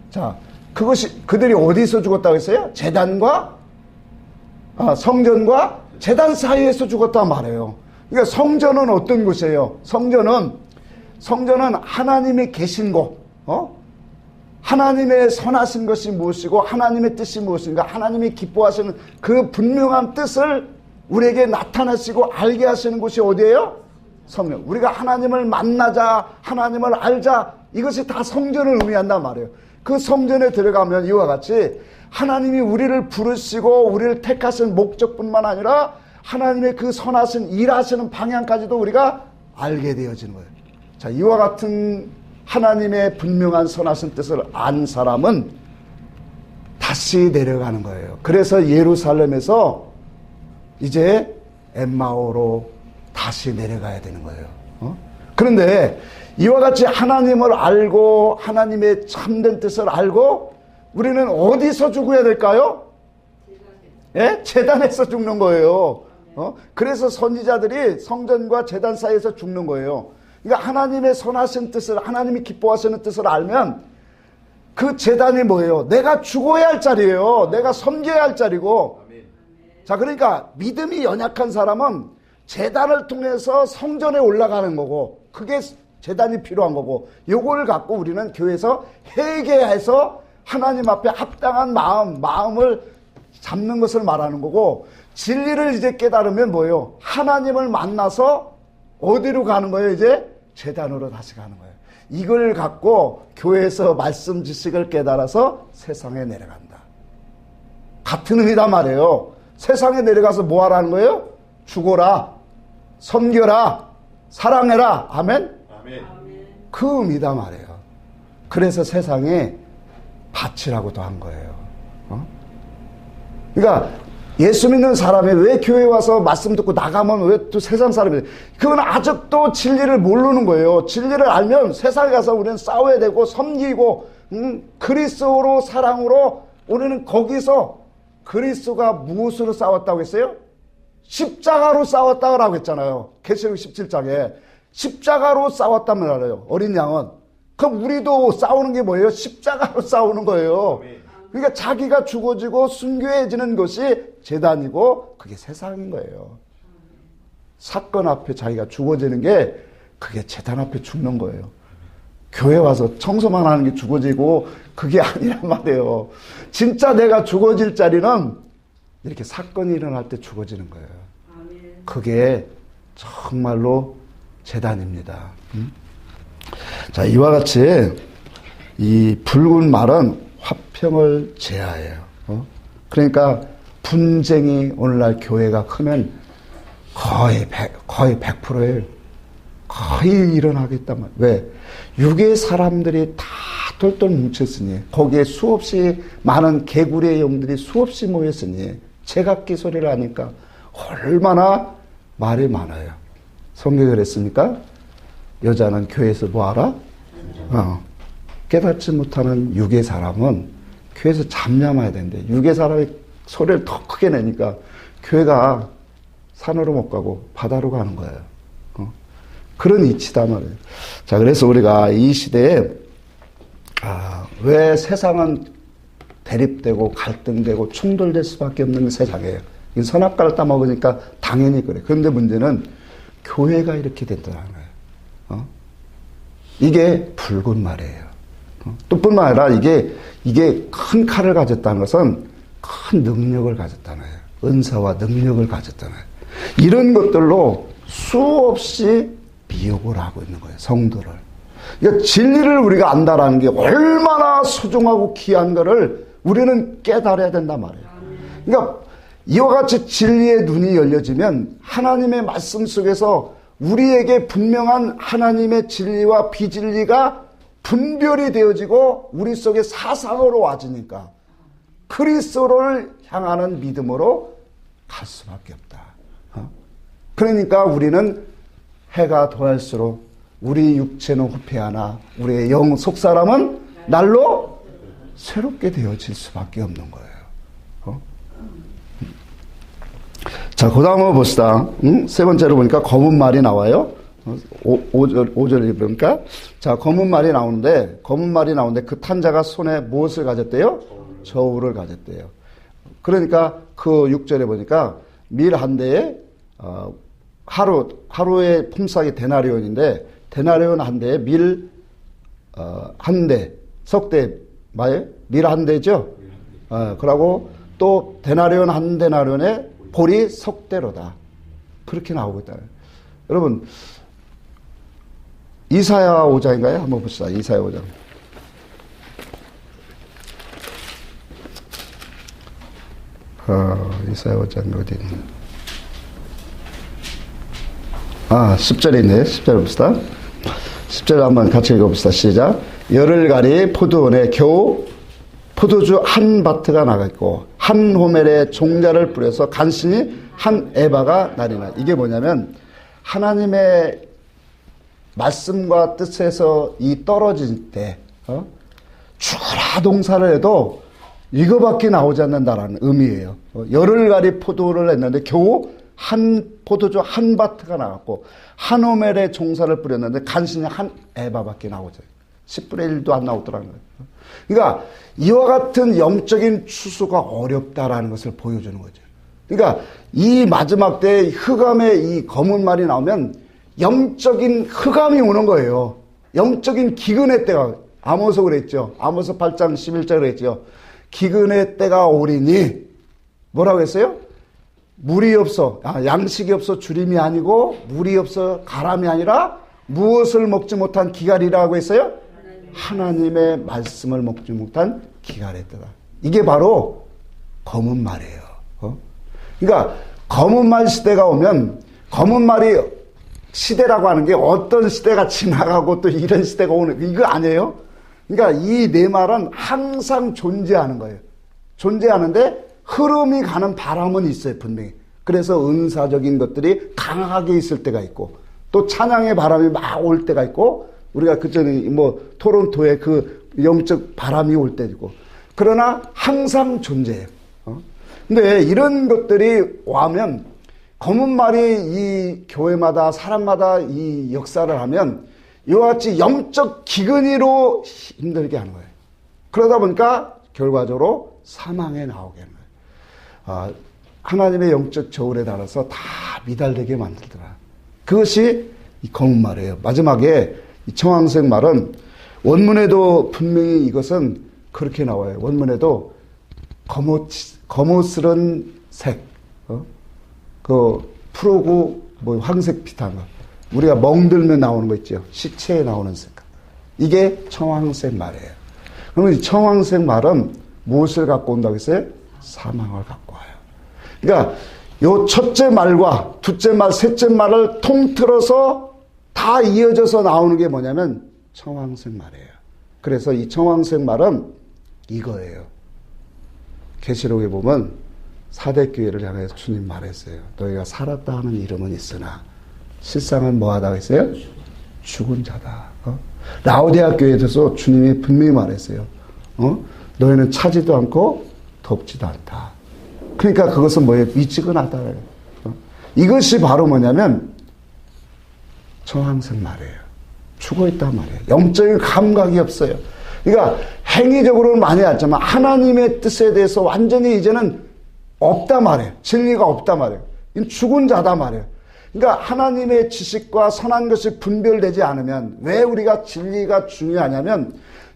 자, 그것이 그들이 어디서 죽었다고 했어요? 성전과 제단 사이에서 죽었단 말이에요. 그러니까 성전은 어떤 곳이에요? 성전은 하나님이 계신 곳, 하나님의 선하신 것이 무엇이고 하나님의 뜻이 무엇인가, 하나님이 기뻐하시는 그 분명한 뜻을 우리에게 나타내시고 알게 하시는 곳이 어디예요? 성전. 우리가 하나님을 만나자, 하나님을 알자, 이것이 다 성전을 의미한단 말이에요. 그 성전에 들어가면 이와 같이 하나님이 우리를 부르시고 우리를 택하신 목적뿐만 아니라 하나님의 그 선하신 일하시는 방향까지도 우리가 알게 되어지는 거예요. 자, 이와 같은 하나님의 분명한 선하신 뜻을 안 사람은 다시 내려가는 거예요. 그래서 예루살렘에서 이제 엠마오로 다시 내려가야 되는 거예요. 그런데 이와 같이 하나님을 알고 하나님의 참된 뜻을 알고 우리는 어디서 죽어야 될까요? 예? 제단에서 죽는 거예요. 그래서 선지자들이 성전과 제단 사이에서 죽는 거예요. 그러니까 하나님의 선하신 뜻을, 하나님이 기뻐하시는 뜻을 알면 그 제단이 뭐예요? 내가 죽어야 할 자리예요. 내가 섬겨야 할 자리고. 자, 그러니까 믿음이 연약한 사람은 제단을 통해서 성전에 올라가는 거고, 그게 제단이 필요한 거고, 요걸 갖고 우리는 교회에서 회개해서 하나님 앞에 합당한 마음을 잡는 것을 말하는 거고, 진리를 이제 깨달으면 뭐예요? 하나님을 만나서 어디로 가는 거예요? 이제 제단으로 다시 가는 거예요. 이걸 갖고 교회에서 말씀 지식을 깨달아서 세상에 내려간다. 같은 의미단 말이에요. 세상에 내려가서 뭐 하라는 거예요? 죽어라, 섬겨라, 사랑해라. 아멘? 아멘. 그 의미단 말이에요. 그래서 세상에 바치라고도 한 거예요. 그러니까 예수 믿는 사람이 왜 교회 와서 말씀 듣고 나가면 왜 또 세상 사람이 돼? 그건 아직도 진리를 모르는 거예요. 진리를 알면 세상에 가서 우리는 싸워야 되고 섬기고 그리스도로 사랑으로 우리는 거기서 그리스도가 무엇으로 싸웠다고 했어요? 십자가로 싸웠다고 했잖아요. 계시록 17장에 십자가로 싸웠다면 알아요. 어린 양은. 그럼 우리도 싸우는 게 뭐예요? 십자가로 싸우는 거예요. 그러니까 자기가 죽어지고 순교해지는 것이 제단이고 그게 세상인 거예요. 사건 앞에 자기가 죽어지는 게 그게 제단 앞에 죽는 거예요. 교회 와서 청소만 하는 게 죽어지고 그게 아니란 말이에요. 진짜 내가 죽어질 자리는 이렇게 사건이 일어날 때 죽어지는 거예요. 그게 정말로 제단입니다. 자, 이와 같이 이 붉은 말은 화평을 제하해요. 그러니까 분쟁이 오늘날 교회가 크면 거의 100%예요. 거의 일어나겠단 말이에요. 왜? 육의 사람들이 다 똘똘 뭉쳤으니, 거기에 수없이 많은 개구리의 영들이 수없이 모였으니, 제각기 소리를 하니까 얼마나 말이 많아요. 성경이 그랬습니까? 여자는 교회에서 뭐하라? 깨닫지 못하는 육의 사람은 교회에서 잠잠해야 된대. 육의 사람이 소리를 더 크게 내니까 교회가 산으로 못 가고 바다로 가는 거예요. 그런 이치다 말이에요. 자, 그래서 우리가 이 시대에 왜 세상은 대립되고 갈등되고 충돌될 수밖에 없는 세상이에요. 선악과를 따먹으니까 당연히 그래. 그런데 문제는 교회가 이렇게 된다는 거예요. 이게 붉은 말이에요. 또 뿐만 아니라 이게 큰 칼을 가졌다는 것은 큰 능력을 가졌다는 거예요. 은사와 능력을 가졌다는 거예요. 이런 것들로 수없이 미혹을 하고 있는 거예요. 성도를. 그러니까 진리를 우리가 안다라는 게 얼마나 소중하고 귀한 거를 우리는 깨달아야 된단 말이에요. 그러니까 이와 같이 진리의 눈이 열려지면 하나님의 말씀 속에서 우리에게 분명한 하나님의 진리와 비진리가 분별이 되어지고 우리 속에 사상으로 와지니까 그리스도를 향하는 믿음으로 갈 수밖에 없다. 그러니까 우리는 해가 더할수록 우리 육체는 후패하나 우리의 영 속사람은 날로 새롭게 되어질 수밖에 없는 거예요. 자, 그 다음에 봅시다. 세 번째로 보니까 검은 말이 나와요. 5절 보니까. 자, 검은 말이 나오는데 그 탄자가 손에 무엇을 가졌대요? 저울을 가졌대요. 그러니까 그 6절에 보니까 밀 한 대에, 하루의 품삯이 데나리온인데, 데나리온 한 대에 밀, 한 대, 석대, 뭐예요? 밀 한 대죠? 그러고 또 데나리온 한 데나리온에 볼이 석대로다. 그렇게 나오고 있다. 여러분, 이사야 5장인가요? 한번 봅시다. 이사야 5장. 이사야 5장 어디 있나? 10절에 있네. 10절 봅시다. 10절 한번 같이 읽어봅시다. 시작. 열흘가리 포도원에 겨우 포도주 한 바트가 나가 있고 한 호멜에 종자를 뿌려서 간신히 한 에바가 나리나. 이게 뭐냐면 하나님의 말씀과 뜻에서 이 떨어질 때 죽어라 동사를 해도 이거밖에 나오지 않는다라는 의미예요. 열흘가리 포도를 했는데 겨우 한 포도주 한 바트가 나갔고 한 호멜에 종사를 뿌렸는데 간신히 한 에바밖에 나오죠. 10분의 1도 안 나오더라는 거예요. 그러니까 이와 같은 영적인 추수가 어렵다라는 것을 보여주는 거죠. 그러니까 이 마지막 때 흑암의 이 검은 말이 나오면 영적인 흑암이 오는 거예요. 영적인 기근의 때가, 아모스 그랬죠. 아모스 8장 11절 그랬죠. 기근의 때가 오리니 뭐라고 했어요? 물이 없어, 양식이 없어 주림이 아니고 물이 없어 가람이 아니라 무엇을 먹지 못한 기갈이라고 했어요? 하나님의 말씀을 먹지 못한 기갈의 때다. 이게 바로 검은 말이에요. 그러니까 검은 말 시대가 오면 검은 말이 시대라고 하는 게 어떤 시대가 지나가고 또 이런 시대가 오는 이거 아니에요? 그러니까 이 네 말은 항상 존재하는 거예요. 존재하는데 흐름이 가는 바람은 있어요, 분명히. 그래서 은사적인 것들이 강하게 있을 때가 있고 또 찬양의 바람이 막 올 때가 있고 우리가 그전에 토론토에 그 영적 바람이 올 때도 있고 그러나 항상 존재해요. 근데 이런 것들이 와면 검은 말이 이 교회마다 사람마다 이 역사를 하면 이와 같이 영적 기근이로 힘들게 하는 거예요. 그러다 보니까 결과적으로 사망에 나오게 하는 거예요. 하나님의 영적 저울에 달아서 다 미달되게 만들더라. 그것이 이 검은 말이에요. 마지막에 이 청황색 말은 원문에도 분명히 이것은 그렇게 나와요. 원문에도 거뭇스런 색, 그 푸르고 황색 비슷한 거. 우리가 멍들면 나오는 거 있죠. 시체에 나오는 색깔. 이게 청황색 말이에요. 그러면 이 청황색 말은 무엇을 갖고 온다고 했어요? 사망을 갖고 와요. 그러니까 요 첫째 말과 둘째 말, 셋째 말을 통틀어서 다 이어져서 나오는 게 뭐냐면 청황색 말이에요. 그래서 이 청황색 말은 이거예요. 계시록에 보면 사대교회를 향해서 주님 말했어요. 너희가 살았다 하는 이름은 있으나 실상은 뭐하다고 했어요? 죽은 자다. 라오디아 교회에 대해서 주님이 분명히 말했어요. 너희는 차지도 않고 덥지도 않다. 그러니까 그것은 뭐예요? 미지근하다. 이것이 바로 뭐냐면 청황색 말이에요. 죽어있단 말이에요. 영적인 감각이 없어요. 그러니까 행위적으로는 많이 알지만 하나님의 뜻에 대해서 완전히 이제는 없다 말이에요. 진리가 없다 말이에요. 이건 죽은 자다 말이에요. 그러니까 하나님의 지식과 선한 것이 분별되지 않으면 왜 우리가 진리가 중요하냐면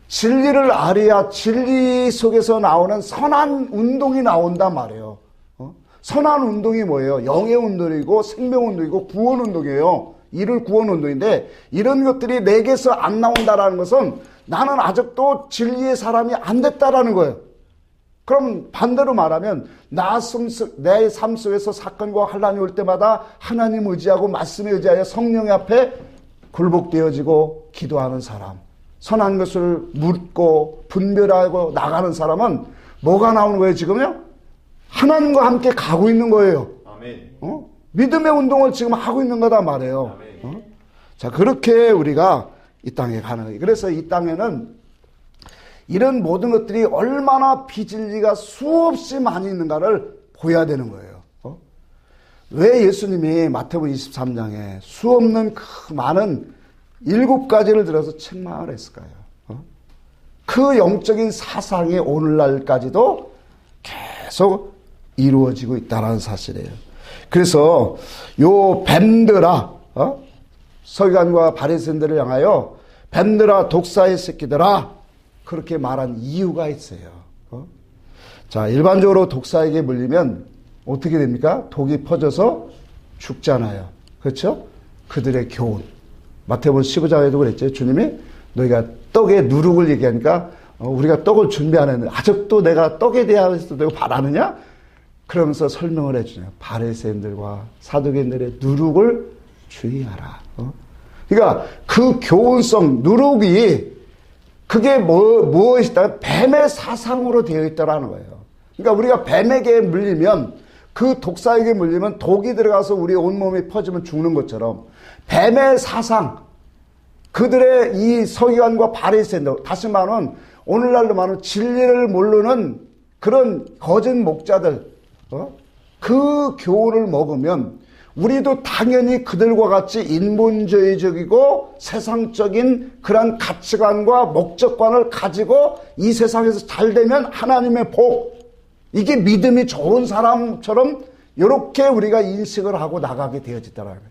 진리를 알아야 진리 속에서 나오는 선한 운동이 나온단 말이에요. 선한 운동이 뭐예요? 영의 운동이고 생명 운동이고 구원 운동이에요. 이를 구원 운동인데 이런 것들이 내게서 안 나온다라는 것은 나는 아직도 진리의 사람이 안 됐다라는 거예요. 그럼 반대로 말하면 내 삶 속에서 사건과 환란이 올 때마다 하나님 의지하고 말씀에 의지하여 성령의 앞에 굴복되어지고 기도하는 사람, 선한 것을 묻고 분별하고 나가는 사람은 뭐가 나오는 거예요 지금요? 하나님과 함께 가고 있는 거예요. 아멘. 믿음의 운동을 지금 하고 있는 거다 말이에요. 자, 그렇게 우리가 이 땅에 가는 거예요. 그래서 이 땅에는 이런 모든 것들이 얼마나 비진리가 수없이 많이 있는가를 보여야 되는 거예요. 왜 예수님이 마태복음 23장에 수없는 그 많은 7가지를 들어서 책망을 했을까요? 그 영적인 사상이 오늘날까지도 계속 이루어지고 있다는 사실이에요. 그래서 요 뱀들아, 서기관과 바리새인들을 향하여 뱀들아 독사의 새끼들아 그렇게 말한 이유가 있어요. 자, 일반적으로 독사에게 물리면 어떻게 됩니까? 독이 퍼져서 죽잖아요. 그렇죠? 그들의 교훈. 마태복음 15장에도 그랬죠. 주님이 너희가 떡의 누룩을 얘기하니까 우리가 떡을 준비 안 했는데 아직도 내가 떡에 대해서 내가 바라느냐? 그러면서 설명을 해주냐. 바리새인들과 사두개인들의 누룩을 주의하라. 그러니까 그 교훈성, 누룩이 그게 무엇이다? 뱀의 사상으로 되어 있다라는 거예요. 그러니까 우리가 뱀에게 물리면, 그 독사에게 물리면 독이 들어가서 우리 온몸이 퍼지면 죽는 것처럼 뱀의 사상, 그들의 이 서기관과 바리새인들, 다시 말하면 오늘날로 말하면 진리를 모르는 그런 거짓 목자들, 그 교훈을 먹으면 우리도 당연히 그들과 같이 인본주의적이고 세상적인 그런 가치관과 목적관을 가지고 이 세상에서 잘 되면 하나님의 복, 이게 믿음이 좋은 사람처럼 이렇게 우리가 인식을 하고 나가게 되어지더라고요.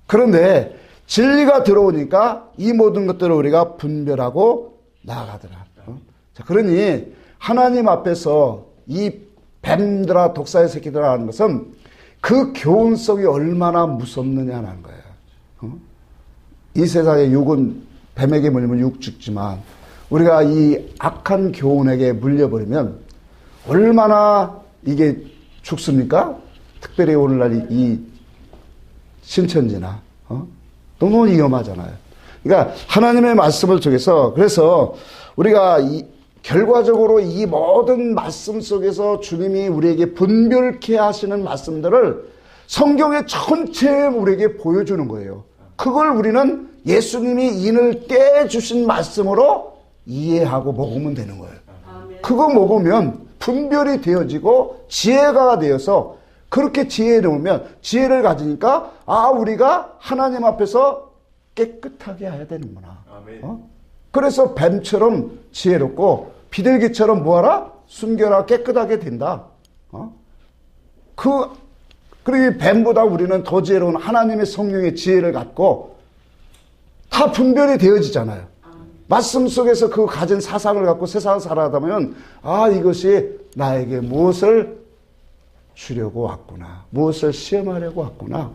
그런데 진리가 들어오니까 이 모든 것들을 우리가 분별하고 나아가더라. 자, 그러니 하나님 앞에서 이 뱀들아 독사의 새끼들아 하는 것은 그 교훈성이 얼마나 무섭느냐는 거예요. 이 세상의 육은 뱀에게 물리면 육 죽지만 우리가 이 악한 교훈에게 물려버리면 얼마나 이게 죽습니까? 특별히 오늘날 이 신천지나 너무 위험하잖아요. 그러니까 하나님의 말씀을 통해서, 그래서 우리가 결과적으로 이 모든 말씀 속에서 주님이 우리에게 분별케 하시는 말씀들을 성경의 전체에 우리에게 보여주는 거예요. 그걸 우리는 예수님이 인을 떼주신 말씀으로 이해하고 먹으면 되는 거예요. 그거 먹으면 분별이 되어지고 지혜가 되어서, 그렇게 지혜를 오면 지혜를 가지니까 우리가 하나님 앞에서 깨끗하게 해야 되는구나. 그래서 뱀처럼 지혜롭고 비둘기처럼 뭐하라? 순결하고 깨끗하게 된다. 그리고 뱀보다 우리는 더 지혜로운 하나님의 성령의 지혜를 갖고 다 분별이 되어지잖아요. 말씀 속에서 그 가진 사상을 갖고 세상을 살아가다 보면 이것이 나에게 무엇을 주려고 왔구나. 무엇을 시험하려고 왔구나.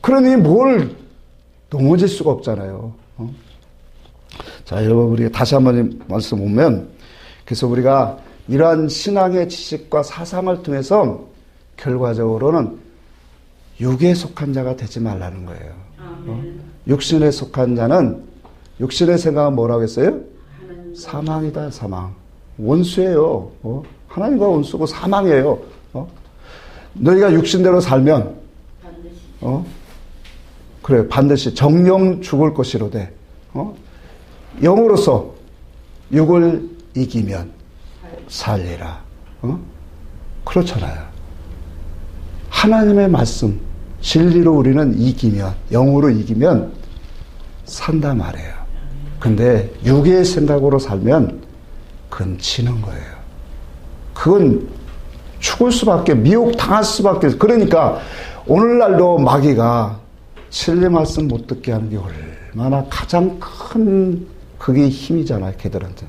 그러니 뭘 넘어질 수가 없잖아요. 자, 여러분, 우리가 다시 한번 말씀 보면, 그래서 우리가 이러한 신앙의 지식과 사상을 통해서 결과적으로는 육에 속한 자가 되지 말라는 거예요. 육신에 속한 자는, 육신의 생각은 뭐라고 했어요? 사망이다, 사망. 원수예요. 하나님과 원수고 사망이에요. 너희가 육신대로 살면, 그래, 반드시 정령 죽을 것이로되, 영으로서 육을 이기면 살리라. 그렇잖아요. 하나님의 말씀, 진리로 우리는 이기면, 영으로 이기면 산다 말이에요. 근데 육의 생각으로 살면 그건 지는 거예요. 그건 죽을 수밖에, 미혹당할 수밖에. 그러니까 오늘날도 마귀가 진리 말씀 못 듣게 하는 게 얼마나 가장 큰 그게 힘이잖아요, 걔들한테.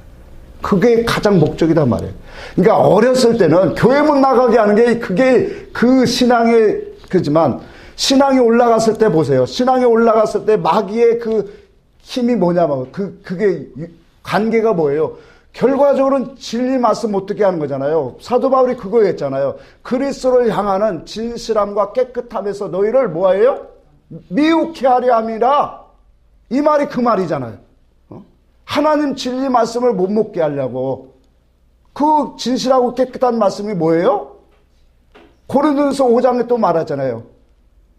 그게 가장 목적이단 말이에요. 그러니까 어렸을 때는 교회 못 나가게 하는 게 그게 그 신앙의 그지만, 신앙이 올라갔을 때 보세요. 신앙이 올라갔을 때 마귀의 그 힘이 뭐냐면 그게 관계가 뭐예요? 결과적으로는 진리 말씀 못 듣게 하는 거잖아요. 사도 바울이 그거 했잖아요. 그리스도를 향하는 진실함과 깨끗함에서 너희를 뭐예요? 미혹해 하려 함이라. 이 말이 그 말이잖아요. 하나님 진리 말씀을 못 먹게 하려고. 그 진실하고 깨끗한 말씀이 뭐예요? 고린도전서 5장에 또 말하잖아요.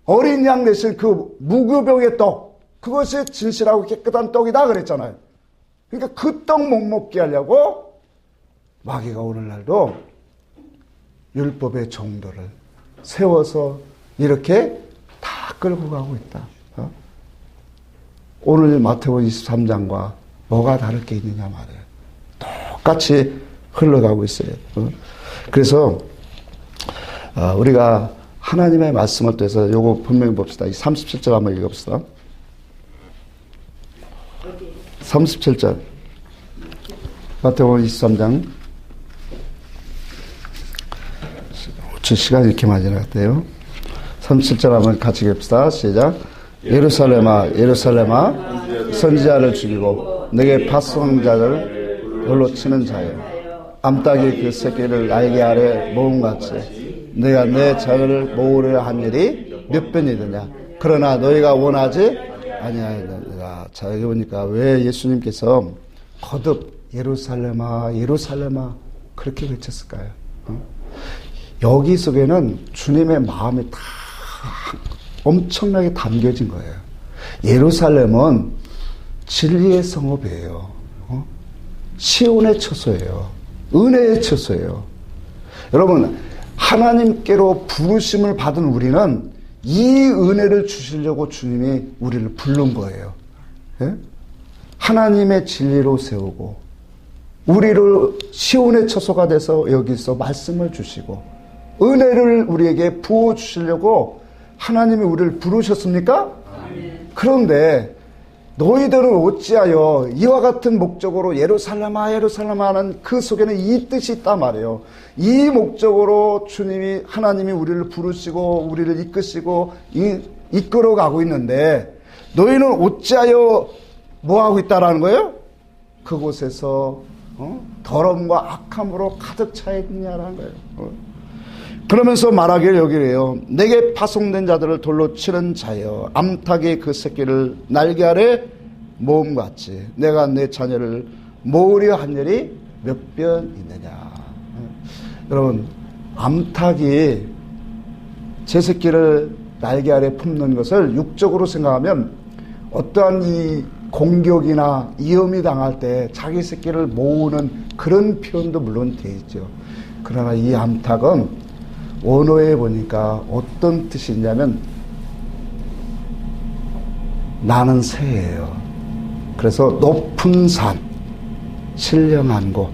어린 양 대신 그 무교병의 떡, 그것이 진실하고 깨끗한 떡이다 그랬잖아요. 그러니까 그 떡 못 먹게 하려고 마귀가 오늘날도 율법의 정도를 세워서 이렇게 다 끌고 가고 있다. 오늘 마태복음 23장과 뭐가 다를 게 있느냐 말이에요. 똑같이 흘러가고 있어요. 그래서 우리가 하나님의 말씀을 통해서 요거 분명히 봅시다. 이 37절 한번 읽어봅시다. 37절. 마태복음 23장. 시간이 이렇게 많이 지나갔대요. 37절 한번 같이 읽읍시다. 시작. 예루살렘아, 예루살렘아, 선지자를 죽이고 내게 파송자를 돌로 치는 자여. 암탉이 그 새끼를 날개 아래 모음같이 내가 내 자녀를 모으려 한 일이 몇 번이더냐. 그러나 너희가 원하지 아니하였느니라. 자, 여기 보니까 왜 예수님께서 거듭 예루살렘아 예루살렘아 그렇게 외쳤을까요? 여기 속에는 주님의 마음이 다 엄청나게 담겨진 거예요. 예루살렘은 진리의 성읍이에요. 시온의 처소예요. 은혜의 처소예요. 여러분, 하나님께로 부르심을 받은 우리는 이 은혜를 주시려고 주님이 우리를 부른 거예요. 예? 하나님의 진리로 세우고 우리를 시온의 처소가 돼서 여기서 말씀을 주시고 은혜를 우리에게 부어주시려고 하나님이 우리를 부르셨습니까? 그런데 너희들은 어찌하여 이와 같은 목적으로 예루살렘아 예루살렘아 하는 그 속에는 이 뜻이 있단 말이에요. 이 목적으로 주님이 하나님이 우리를 부르시고 우리를 이끄시고 이끌어가고 있는데 너희는 어찌하여 뭐하고 있다라는 거예요? 그곳에서 더러움과 악함으로 가득 차 있느냐라는 거예요. 그러면서 말하기를 여기래요. 내게 파송된 자들을 돌로 치는 자여 암탉이 그 새끼를 날개 아래 모음같이 내가 내 자녀를 모으려 한 일이 몇 번 있느냐. 여러분, 암탉이 제 새끼를 날개 아래 품는 것을 육적으로 생각하면 어떠한 이 공격이나 위험이 당할 때 자기 새끼를 모으는 그런 표현도 물론 되어 있죠. 그러나 이 암탉은 원어에 보니까 어떤 뜻이 있냐면 나는 새예요. 그래서 높은 산, 신령한 곳,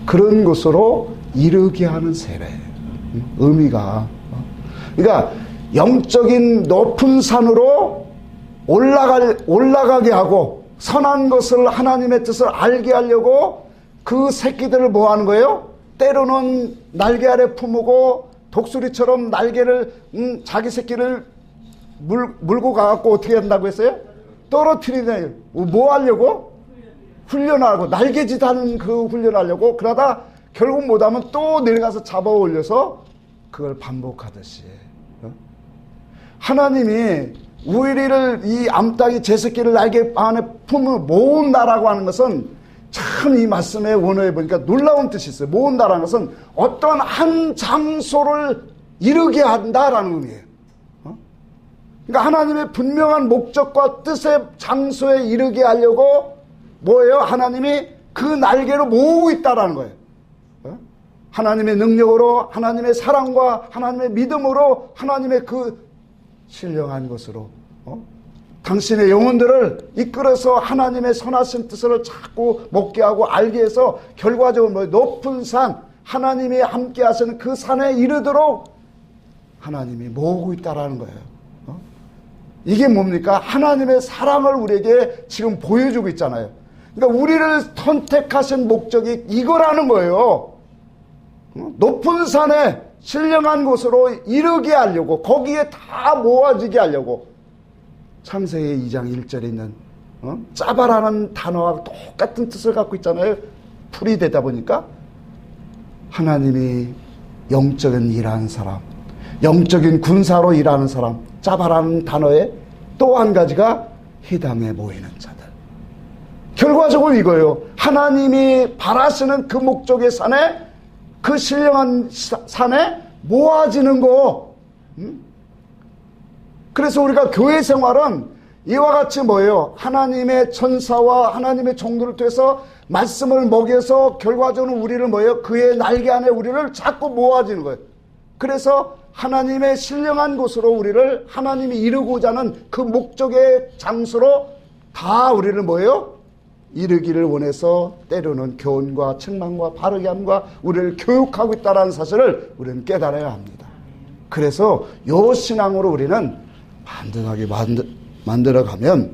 그런 곳으로 이르게 하는 새래. 의미가. 그러니까 영적인 높은 산으로 올라가게 하고 선한 것을 하나님의 뜻을 알게 하려고 그 새끼들을 뭐 하는 거예요? 때로는 날개 아래 품고 독수리처럼 날개를 자기 새끼를 물고 가갖고 어떻게 한다고 했어요? 떨어뜨리네. 뭐 하려고? 훈련하고 날개짓하는 그 훈련하려고. 그러다 결국 못하면 또 내려가서 잡아 올려서 그걸 반복하듯이. 하나님이 우리를 이 암탉이 제 새끼를 날개 안에 품을 모은다라고 하는 것은 참 이 말씀의 원어에 보니까 놀라운 뜻이 있어요. 모은다라는 것은 어떤 한 장소를 이루게 한다라는 의미예요. 그러니까 하나님의 분명한 목적과 뜻의 장소에 이르게 하려고 뭐예요? 하나님이 그 날개로 모으고 있다라는 거예요. 하나님의 능력으로, 하나님의 사랑과 하나님의 믿음으로, 하나님의 그 신령한 것으로 당신의 영혼들을 이끌어서 하나님의 선하신 뜻을 자꾸 먹게 하고 알게 해서 결과적으로 높은 산, 하나님이 함께 하시는 그 산에 이르도록 하나님이 모으고 있다라는 거예요. 이게 뭡니까? 하나님의 사랑을 우리에게 지금 보여주고 있잖아요. 그러니까 우리를 선택하신 목적이 이거라는 거예요. 높은 산에 신령한 곳으로 이르게 하려고, 거기에 다 모아지게 하려고. 창세기 2장 1절에 있는 짜바라는 단어와 똑같은 뜻을 갖고 있잖아요. 풀이 되다 보니까 하나님이 영적인 일하는 사람, 영적인 군사로 일하는 사람, 짜바라는 단어에 또 한 가지가 이 땅에 모이는 자들. 결과적으로 이거예요. 하나님이 바라시는 그 목적의 산에, 그 신령한 산에 모아지는 거. 그래서 우리가 교회 생활은 이와 같이 뭐예요? 하나님의 천사와 하나님의 종들을 통해서 말씀을 먹여서 결과적으로 우리를 뭐예요? 그의 날개 안에 우리를 자꾸 모아지는 거예요. 그래서 하나님의 신령한 곳으로 우리를 하나님이 이루고자 하는 그 목적의 장소로 다 우리를 뭐예요? 이르기를 원해서 때로는 교훈과 책망과 바르게 함과 우리를 교육하고 있다는 사실을 우리는 깨달아야 합니다. 그래서 요 신앙으로 우리는 반듯하게 만들어가면